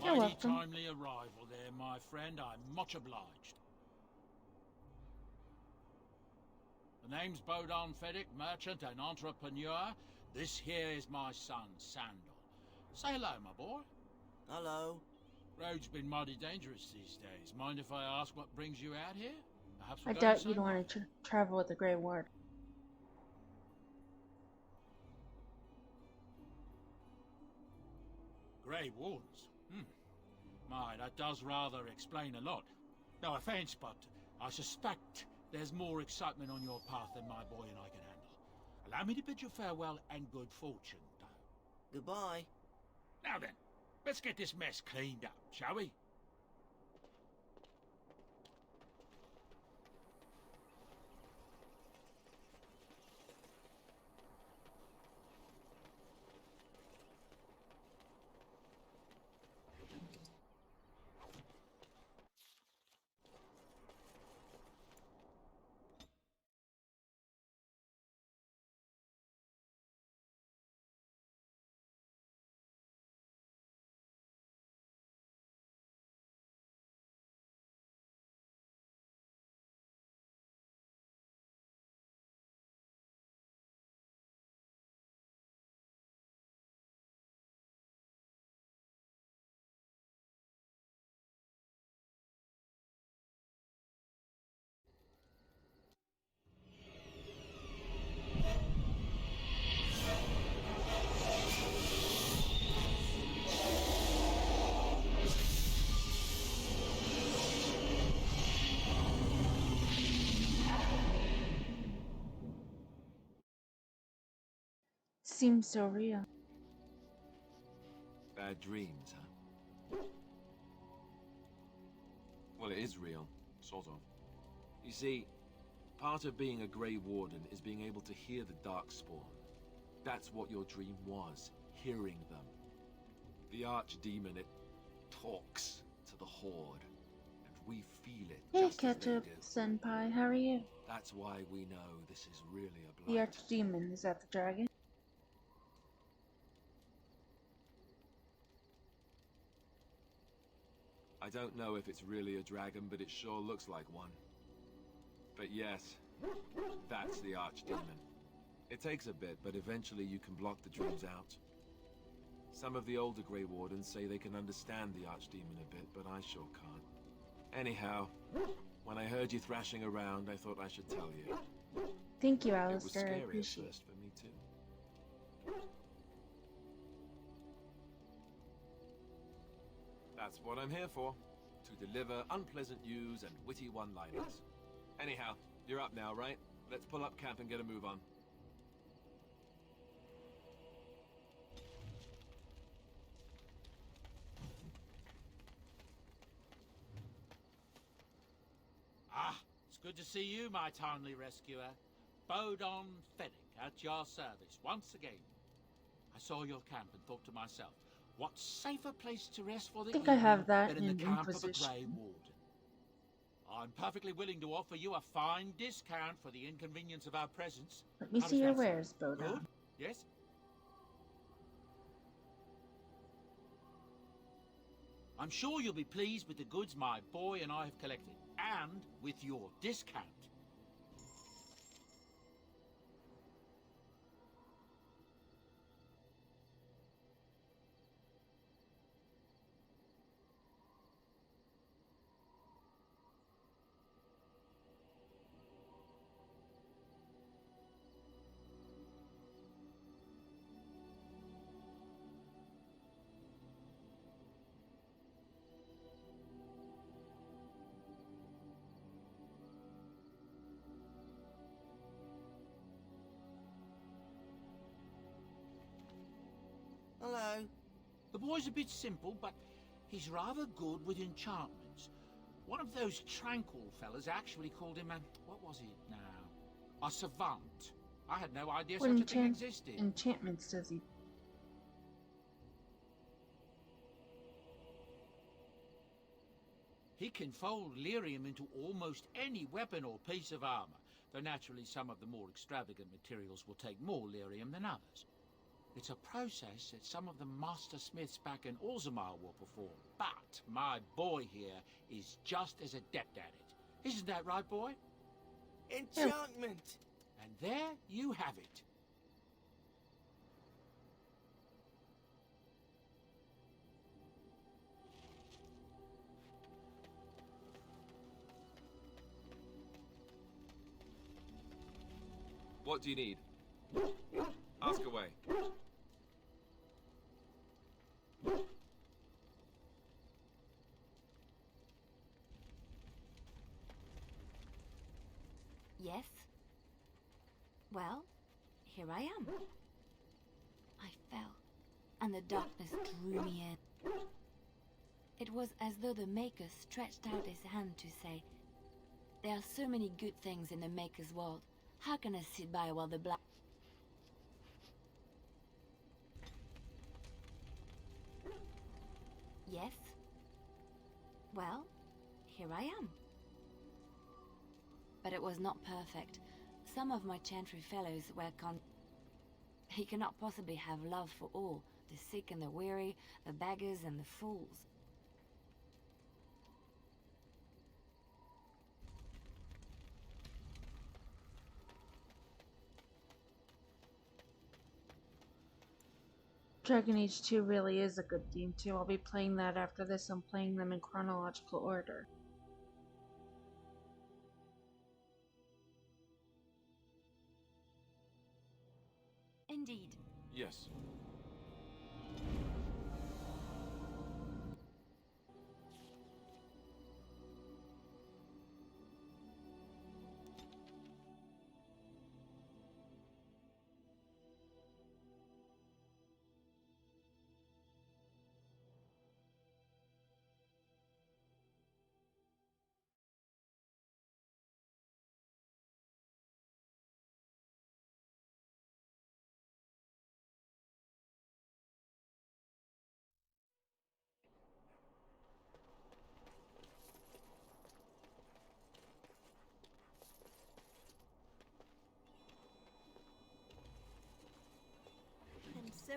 You're welcome. Timely arrival there, my friend. I'm much obliged. The name's Bodon Feddick, merchant and entrepreneur. This here is my son, Sandal. Say hello, my boy. Hello. Road's been mighty dangerous these days. Mind if I ask what brings you out here? Perhaps we're I going doubt somewhere? you'd want to travel with the Grey Ward. Grey Wardens? My, that does rather explain a lot. No offense, but I suspect there's more excitement on your path than my boy and I can handle. Allow me to bid you farewell and good fortune, though. Goodbye. Now then, let's get this mess cleaned up, shall we? seems so real. Bad dreams, huh? Well, it is real, sort of. You see, part of being a Grey Warden is being able to hear the Darkspawn. That's what your dream was, hearing them. The Archdemon, it talks to the Horde, and we feel it Hey, just as they Ketchup do. Senpai, how are you? That's why we know this is really a The blight. Archdemon, is that the dragon? I don't know if it's really a dragon, but it sure looks like one. But yes, that's the Archdemon. It takes a bit, but eventually you can block the dreams out. Some of the older Grey Wardens say they can understand the Archdemon a bit, but I sure can't. Anyhow, when I heard you thrashing around, I thought I should tell you. Thank you, It was Alistair. I scary at appreciate first for me too. That's what I'm here for. To deliver unpleasant news and witty one-liners. Anyhow, you're up now, right? Let's pull up camp and get a move on. Ah, it's good to see you, my timely rescuer. Bodon Fennec at your service once again. I saw your camp and thought to myself, what safer place to rest for the think evening I have that than in the in camp of a Inquisition. Grey Warden? I'm perfectly willing to offer you a fine discount for the inconvenience of our presence. Let me How see does your that sound? wares, Bodon. Good? Yes? I'm sure you'll be pleased with the goods my boy and I have collected, and with your discount. Hello. The boy's a bit simple, but he's rather good with enchantments. One of those tranquil fellas actually called him a... what was it now? A savant. I had no idea What such a thing existed. enchantments does he? He can fold lyrium into almost any weapon or piece of armor, though naturally some of the more extravagant materials will take more lyrium than others. It's a process that some of the master smiths back in Orzammar will perform, but my boy here is just as adept at it. Isn't that right, boy? Enchantment! And there you have it. What do you need? Ask away. Yes? Well, here I am. I fell, and the darkness drew me in. It was as though the Maker stretched out his hand to say, there are so many good things in the Maker's world. How can I sit by while the black... Yes? Well, here I am. But it was not perfect. Some of my chantry fellows were He cannot possibly have love for all, the sick and the weary, the beggars and the fools. Dragon Age 2 really is a good game too. I'll be playing that after this. I'm playing them in chronological order. Indeed. Yes.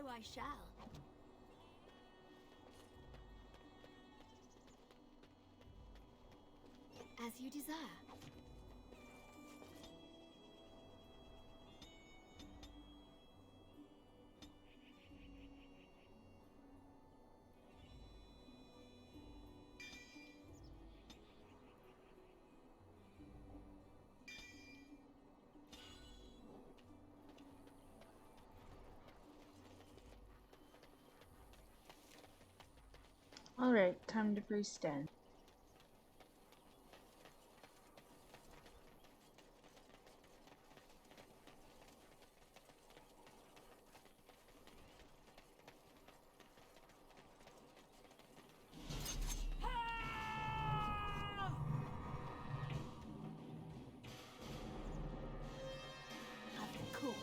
I shall. As you desire. Alright, time to freestand. Of course.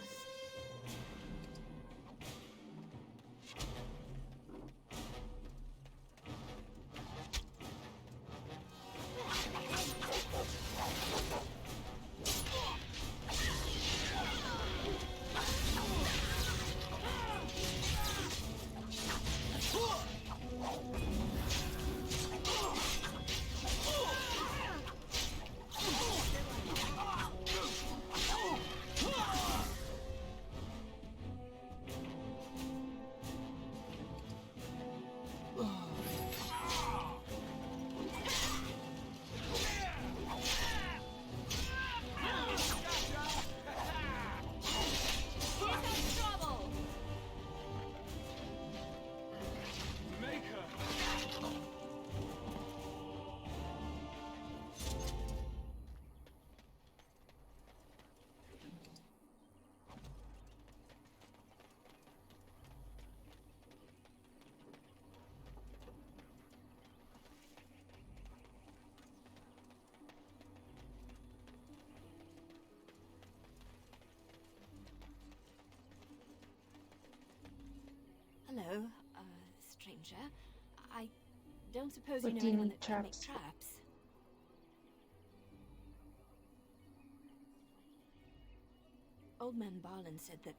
Hello, stranger. I don't suppose you What know do you anyone need that can make traps? traps? Old man Barlin said that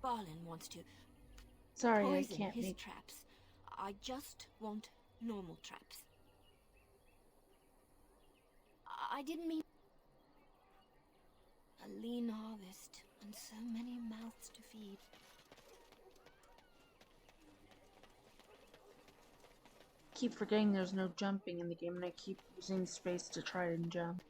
Barlin wants to Sorry, I poison can't his make... traps. I just want normal traps. I didn't mean... A lean harvest and so many mouths to feed. Keep forgetting there's no jumping in the game and I keep using space to try and jump.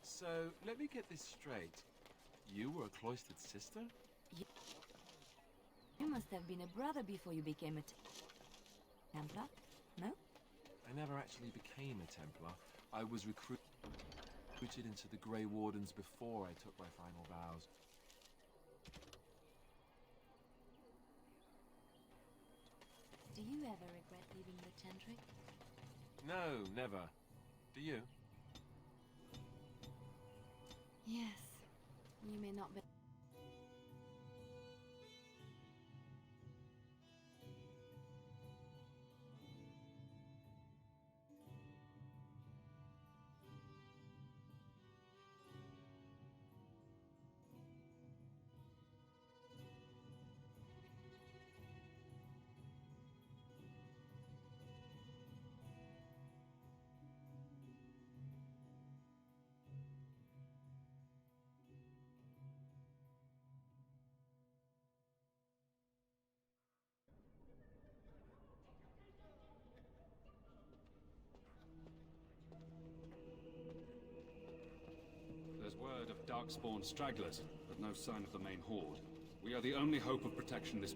So, let me get this straight. You were a cloistered sister? You must have been a brother before you became a Templar, no? I never actually became a Templar. I was recruited into the Grey Wardens before I took my final vows. Do you ever regret leaving the Tendrick? No, never. Do you? Yes. You may not be... There's word of Darkspawn stragglers, but no sign of the main horde. We are the only hope of protection this...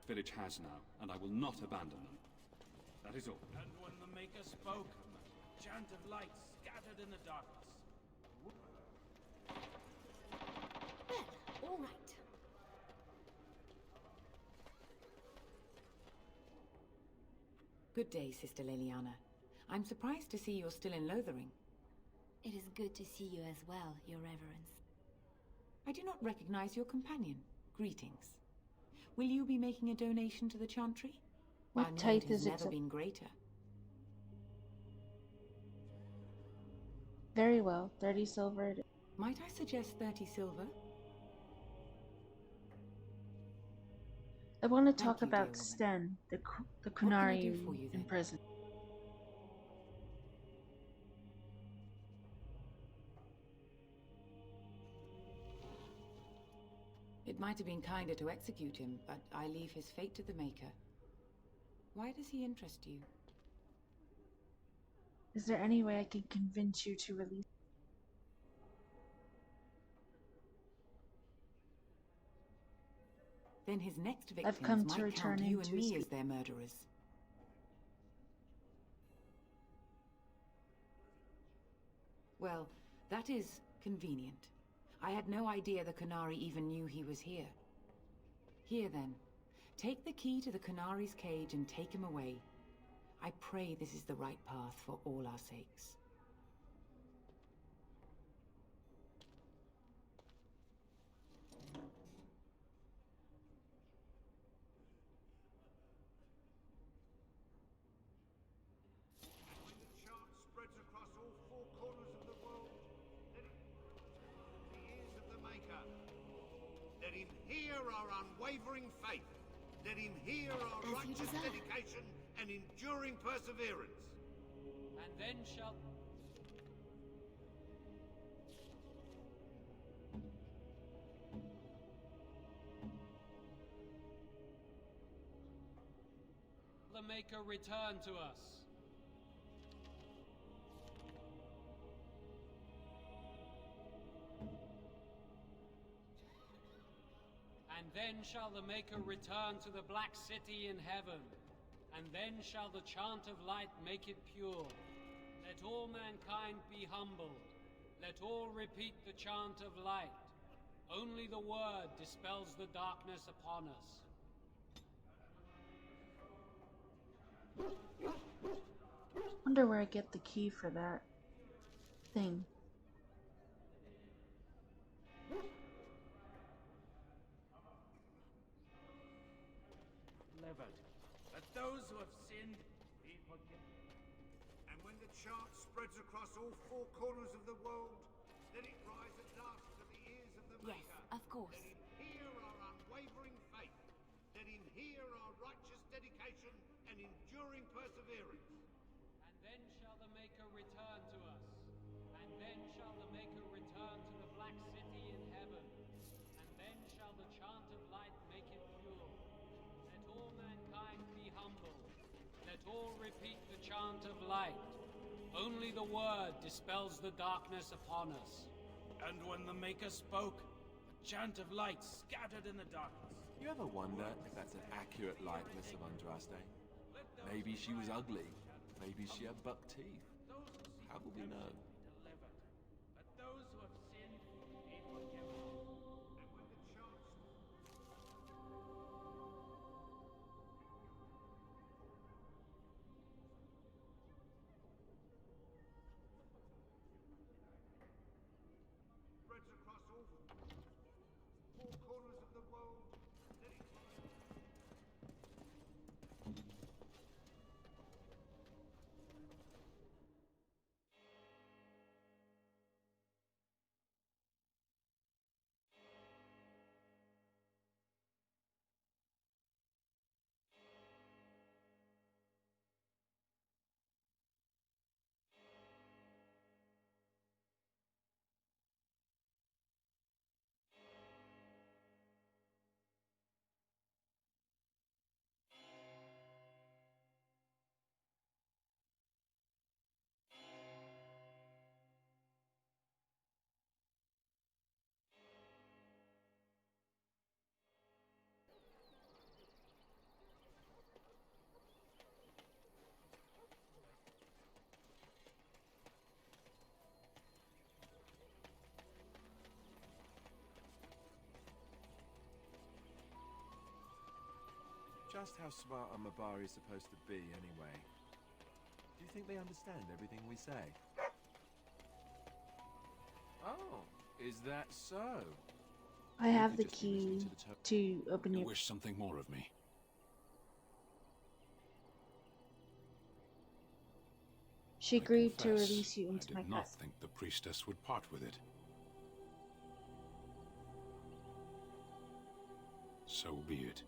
village has now, and I will not abandon them. That is all. And when the Maker spoke, a chant of light scattered in the darkness. Well, all right. Good day, Sister Leliana. I'm surprised to see you're still in Lothering. It is good to see you as well, Your Reverence. I do not recognize your companion. Greetings. Will you be making a donation to the Chantry? What Our type need has is it? never been greater. Very well. 30 silver. Might I suggest 30 silver? I want to Thank talk you, dear about woman. Sten, the What can I do Kunari for you, in then? prison. It might have been kinder to execute him, but I leave his fate to the Maker. Why does he interest you? Is there any way I can convince you to release? Then his next I've victims come to might return count you him and to me his as their murderers. Well, that is convenient. I had no idea the Kunari even knew he was here. Here then, take the key to the Kunari's cage and take him away. I pray this is the right path for all our sakes. When the chant spreads across all four corners of the world, let it the ears of the Maker. Let him hear our unwavering faith. Let him hear our As you righteous desire. dedication and enduring perseverance. And then shall... the Maker return to us. And then shall the Maker return to the Black City in heaven. And then shall the chant of light make it pure. Let all mankind be humbled. Let all repeat the chant of light. Only the word dispels the darkness upon us. Wonder where I get the key for that thing. Delivered. Let those who have sinned be forgiven. And when the chant spreads across all four corners of the world, let it rise at last to the ears of the Yes, Maker. of course. Let him hear our unwavering faith. Let him hear our righteous dedication and enduring perseverance. And then shall the Maker return to us. And then shall the Maker return to the Black City in heaven. And then shall the chant of light make it pure. Let all mankind be humbled. Let all repeat the chant of light. Only the word dispels the darkness upon us. And when the Maker spoke, a chant of light scattered in the darkness. You ever wonder if that's an accurate likeness of Andraste? Maybe she was ugly. Maybe she had buck teeth. How will we know? Delivered. Let those who have sinned be forgiven. And when the chant spreads across all four corners of the world, let it rise. Just how smart are Mabari supposed to be, anyway? Do you think they understand everything we say? Oh, is that so? I have the key to open You your... wish something more of me? She agreed to release you into my I did not custody. think the priestess would part with it. So be it.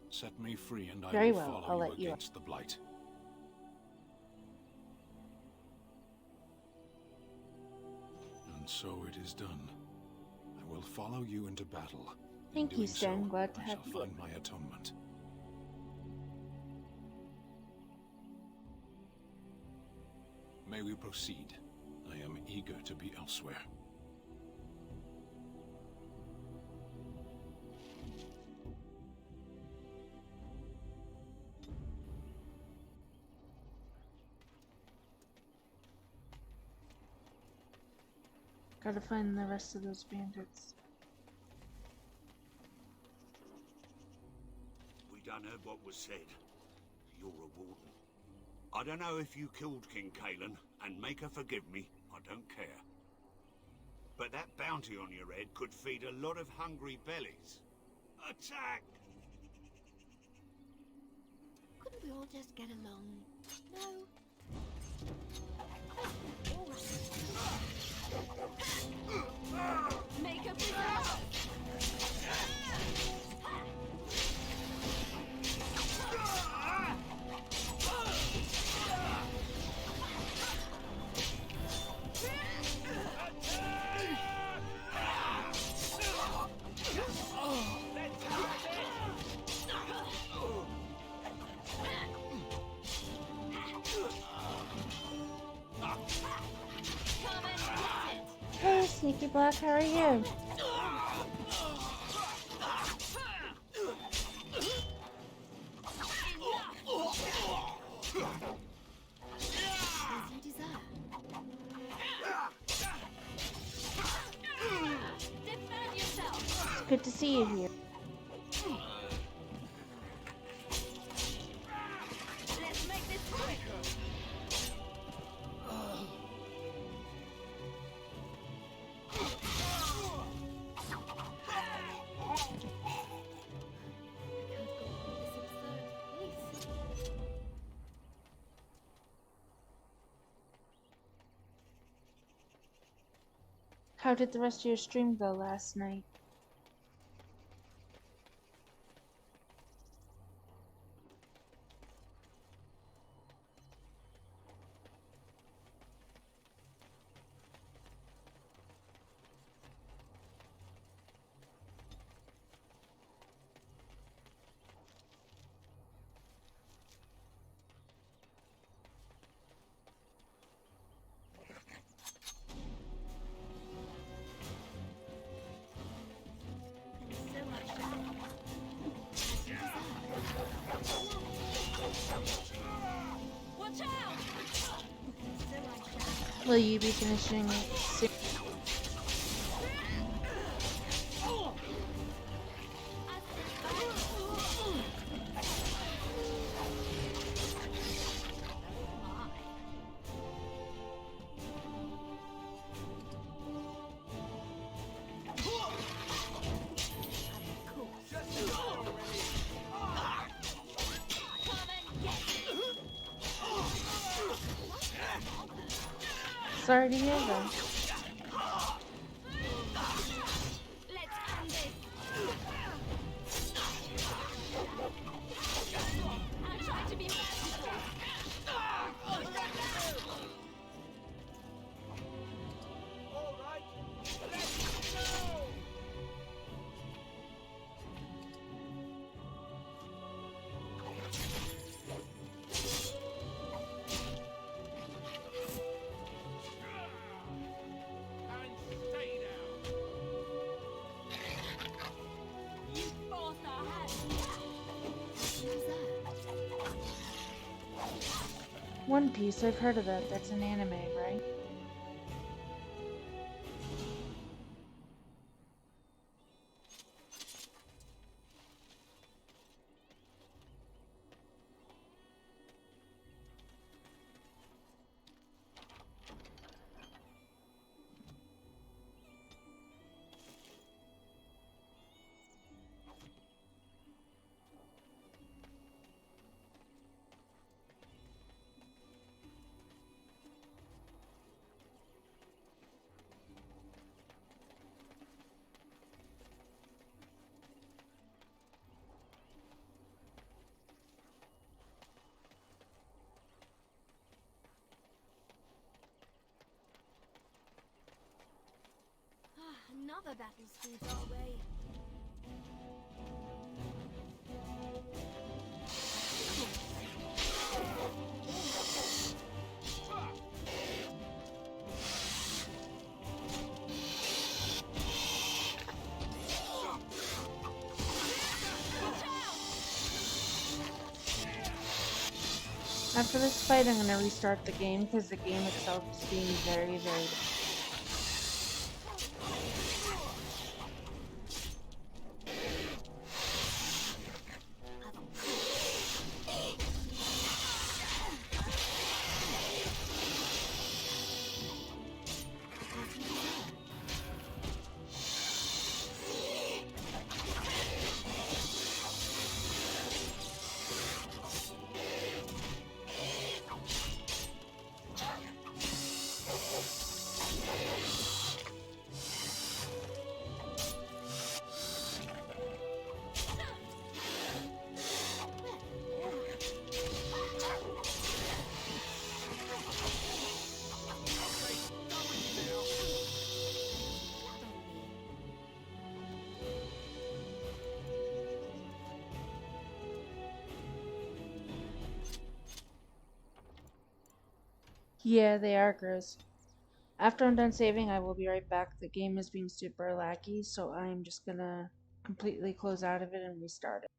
Set me free and I Very will well, follow I'll you let you against the Blight. And so it is done. I will follow you into battle. Thank you, Sten. Glad to I have shall you. find my atonement. May we proceed? I am eager to be elsewhere. Gotta find the rest of those bandits. We done heard what was said. You're a warden. I don't know if you killed King Cousland, and make her forgive me, I don't care. But that bounty on your head could feed a lot of hungry bellies. Attack! Couldn't we all just get along? No? Make up your mind. Hey, Sneaky Black, how are you? It's good to see you here. Let's make this quick. How did the rest of your stream go last night? Watch out! Will you be finishing it soon? Sorry to hear that. One Piece, I've heard of that. That's an anime, right? another battle speeds our way. After this fight, I'm gonna restart the game because the game itself is being very, very. Yeah, they are, Grizz. After I'm done saving, I will be right back. The game is being super laggy, so I'm just gonna completely close out of it and restart it.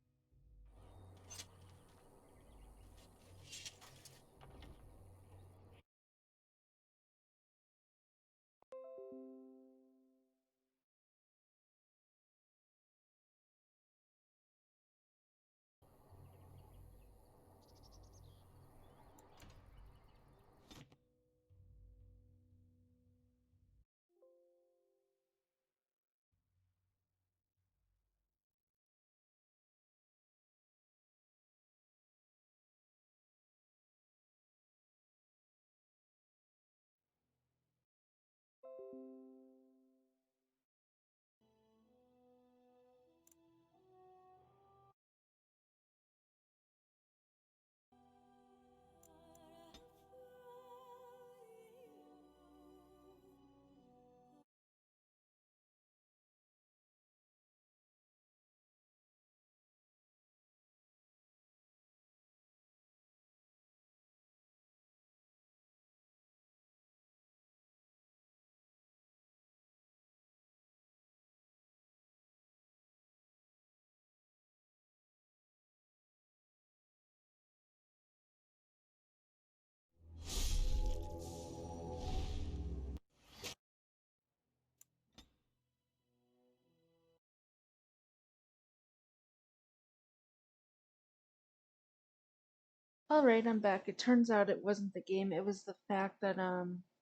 Alright, I'm back. It turns out it wasn't the game, it was the fact that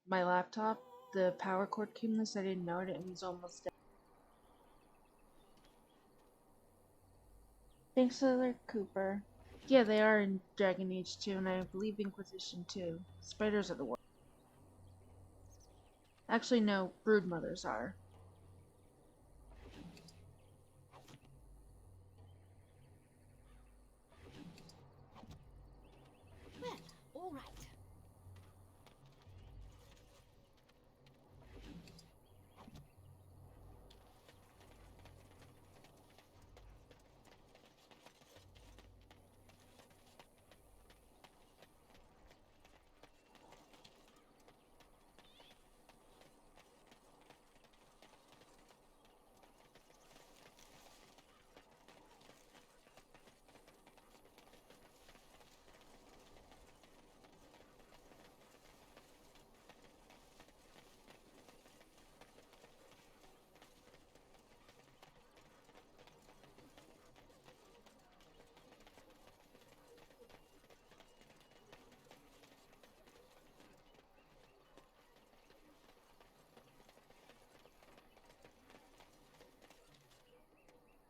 my laptop, the power cord came loose. I didn't know it and was almost dead. Thanks to the Cooper. Yeah, they are in Dragon Age 2, and I believe Inquisition 2. Spiders are the worst. Actually, no, brood mothers are. Well, all right.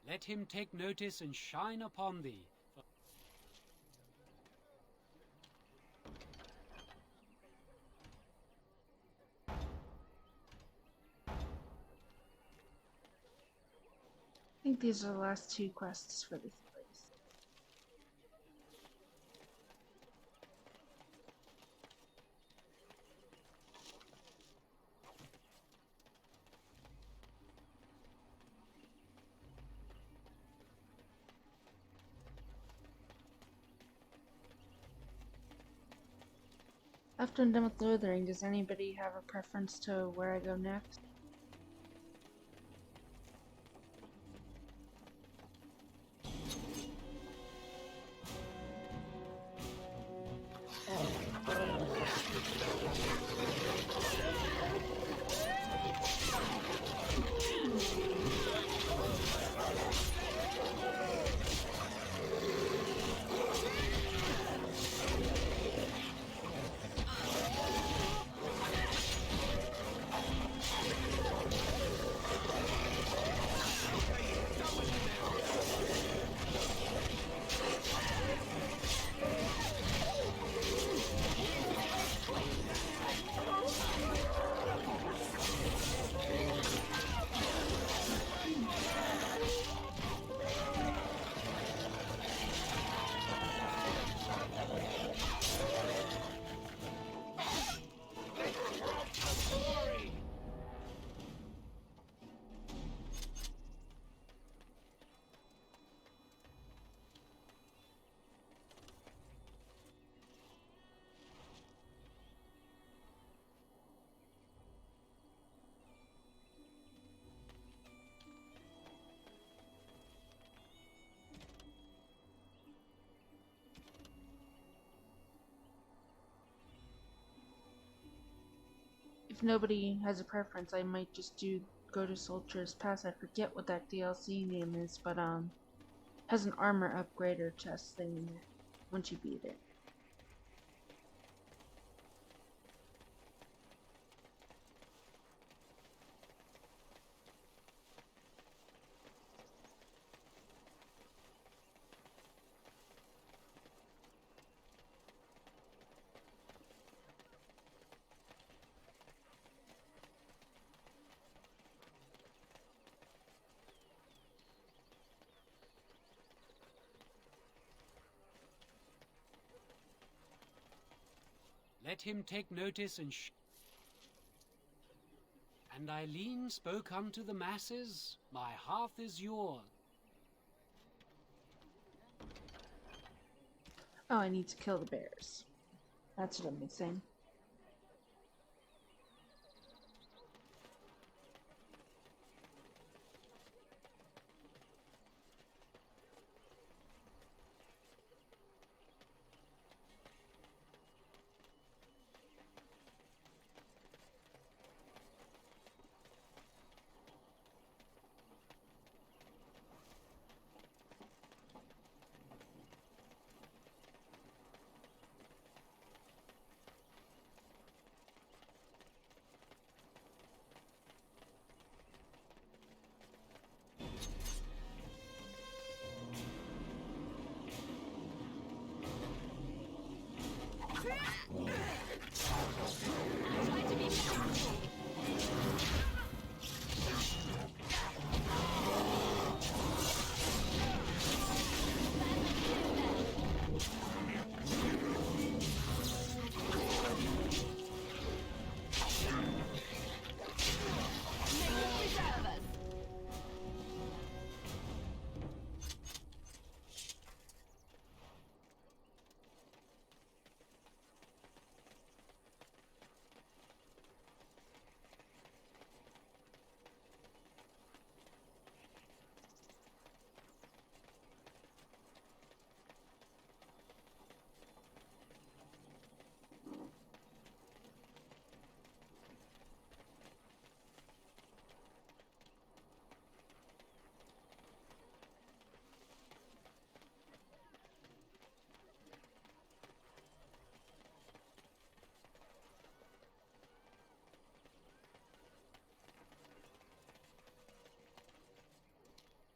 Let him take notice and shine upon thee. I think these are the last two quests for this place. After I'm done with loithering, does anybody have a preference to where I go next? If nobody has a preference, I might just go to Soldier's Pass. I forget what that DLC name is, but has an armor upgrader chest thing in it once you beat it. Let him take notice and Eileen spoke unto the masses, my hearth is yours. Oh, I need to kill the bears. That's what I'm missing.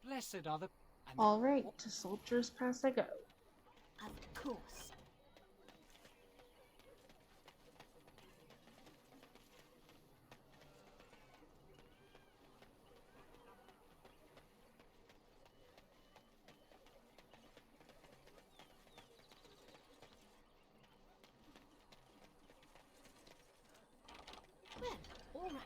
Blessed are the... Alright, to Soldier's Pass I go. Of course. Well, all right.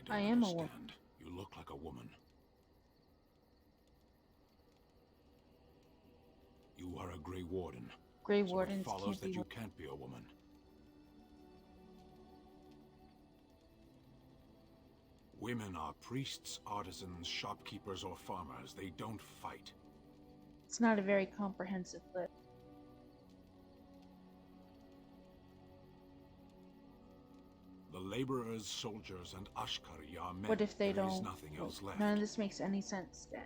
I am a woman. You look like a woman. You are a Grey Warden. Grey So Wardens it follows can't that be you can't be a woman. Women are priests, artisans, shopkeepers, or farmers. They don't fight. It's not a very comprehensive list. The laborers, soldiers, and Ashkari are men. What if they There is don't? nothing else left. None of this makes any sense then.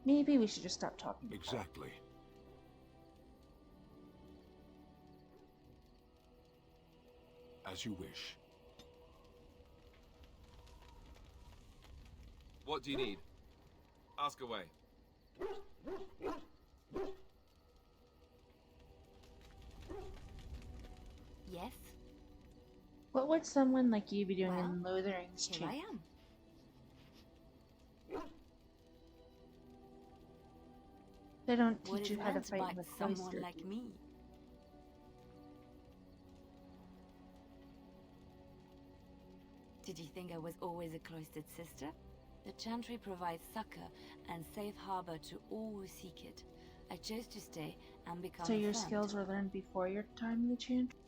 Maybe we should just stop talking. Exactly. As you wish. What do you need? Ask away. Yes? What would someone like you be doing Well, in Lothering's Here champ? I am. They don't What teach is you how to meant fight by in the someone cloister. like me? Did you think I was always a cloistered sister? The Chantry provides succor and safe harbor to all who seek it. I chose to stay and become So a your friend. skills were learned before your time in the chantry?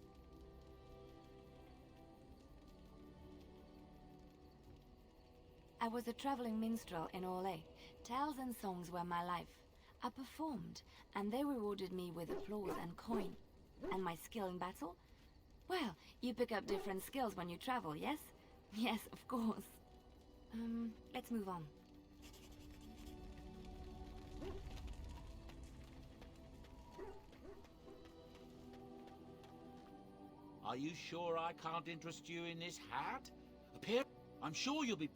I was a traveling minstrel in Orlais. Tales and songs were my life. I performed, and they rewarded me with applause and coin. And my skill in battle? Well, you pick up different skills when you travel, yes? Yes, of course. Let's move on. Are you sure I can't interest you in this hat? I'm sure you'll be...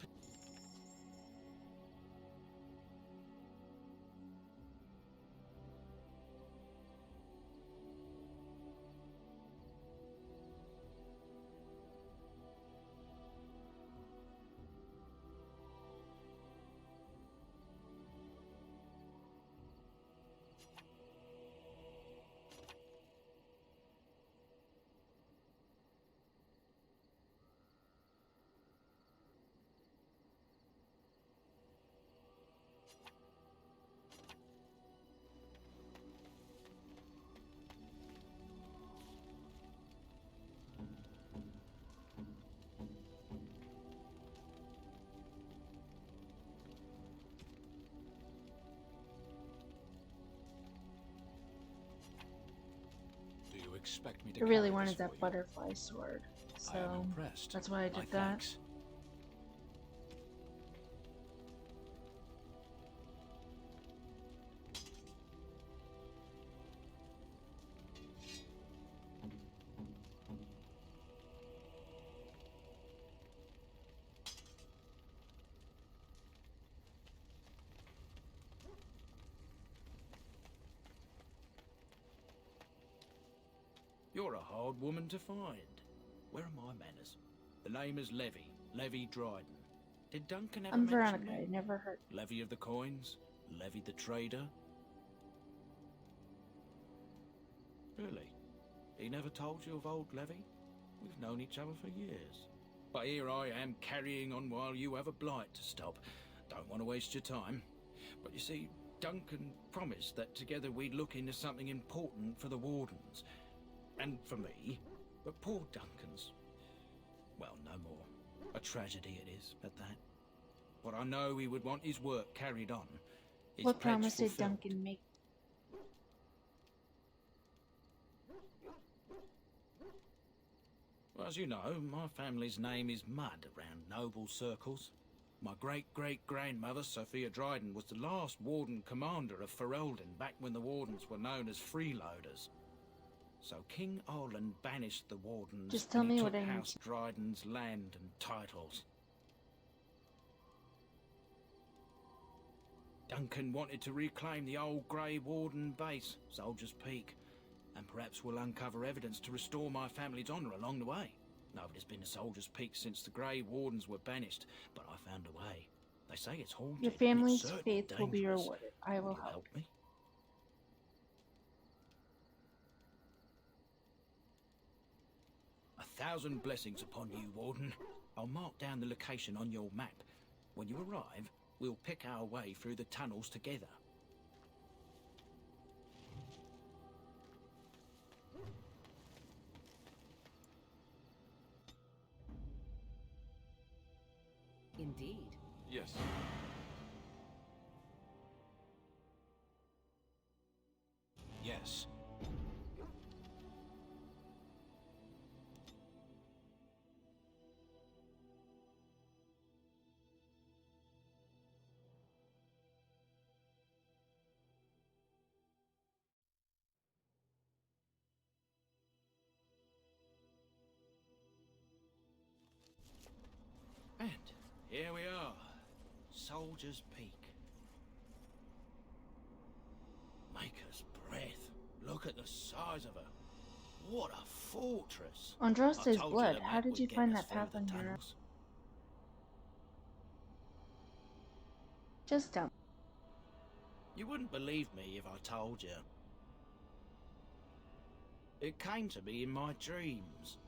Expect me to I really carry wanted this that for you. butterfly sword, I am so impressed. that's why I My did that. thanks. You're a hard woman to find. Where are my manners? The name is Levy. Levy Dryden. Did Duncan ever I'm mention Veronica. you? I never heard. Levy of the coins? Levy the trader? Really? He never told you of old Levy? We've known each other for years. But here I am carrying on while you have a blight to stop. Don't want to waste your time. But you see, Duncan promised that together we'd look into something important for the Wardens. And for me. But poor Duncan's... well, no more. A tragedy it is, at that. But I know he would want his work carried on. His What pledge promise did fulfilled. Duncan make? Well, as you know, my family's name is mud around noble circles. My great-great-grandmother, Sophia Dryden, was the last Warden Commander of Ferelden back when the Wardens were known as freeloaders. So King Orland banished the Wardens Just tell and he me took what I need House Dryden's land and titles. Duncan wanted to reclaim the old Grey Warden base, Soldier's Peak, and perhaps we'll uncover evidence to restore my family's honour along the way. Nobody's been to Soldier's Peak since the Grey Wardens were banished, but I found a way. They say it's haunted. Your and family's it's certainly faith will be dangerous. rewarded. I will you help. me? 1,000 blessings upon you, Warden. I'll mark down the location on your map. When you arrive, we'll pick our way through the tunnels together. Indeed. Yes. Yes. And here we are, Soldier's Peak. Maker's breath. Look at the size of her. What a fortress. Andraste's I told you blood. the How map did would you get find us that through path the on your own? tunnels. Just tell me. You wouldn't believe me if I told you. It came to me in my dreams.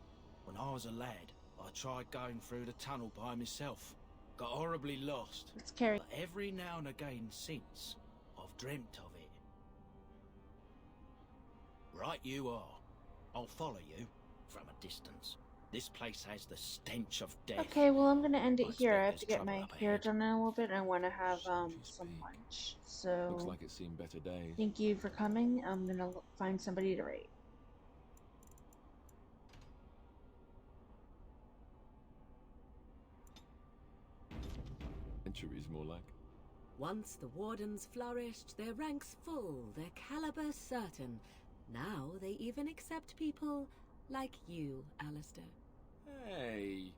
When I was a lad, I tried going through the tunnel by myself. Got horribly lost. It's scary. But every now and again since, I've dreamt of it. Right you are. I'll follow you from a distance. This place has the stench of death. Okay, well I'm gonna end it I here. I have expect to there's get my trouble up hair ahead. done in a little bit. I want to have some lunch. So Looks like it's seen better days. thank you for coming. I'm gonna find somebody to rate. Centuries more like. Once the wardens flourished, their ranks full, their caliber certain. Now they even accept people like you, Alistair. Hey,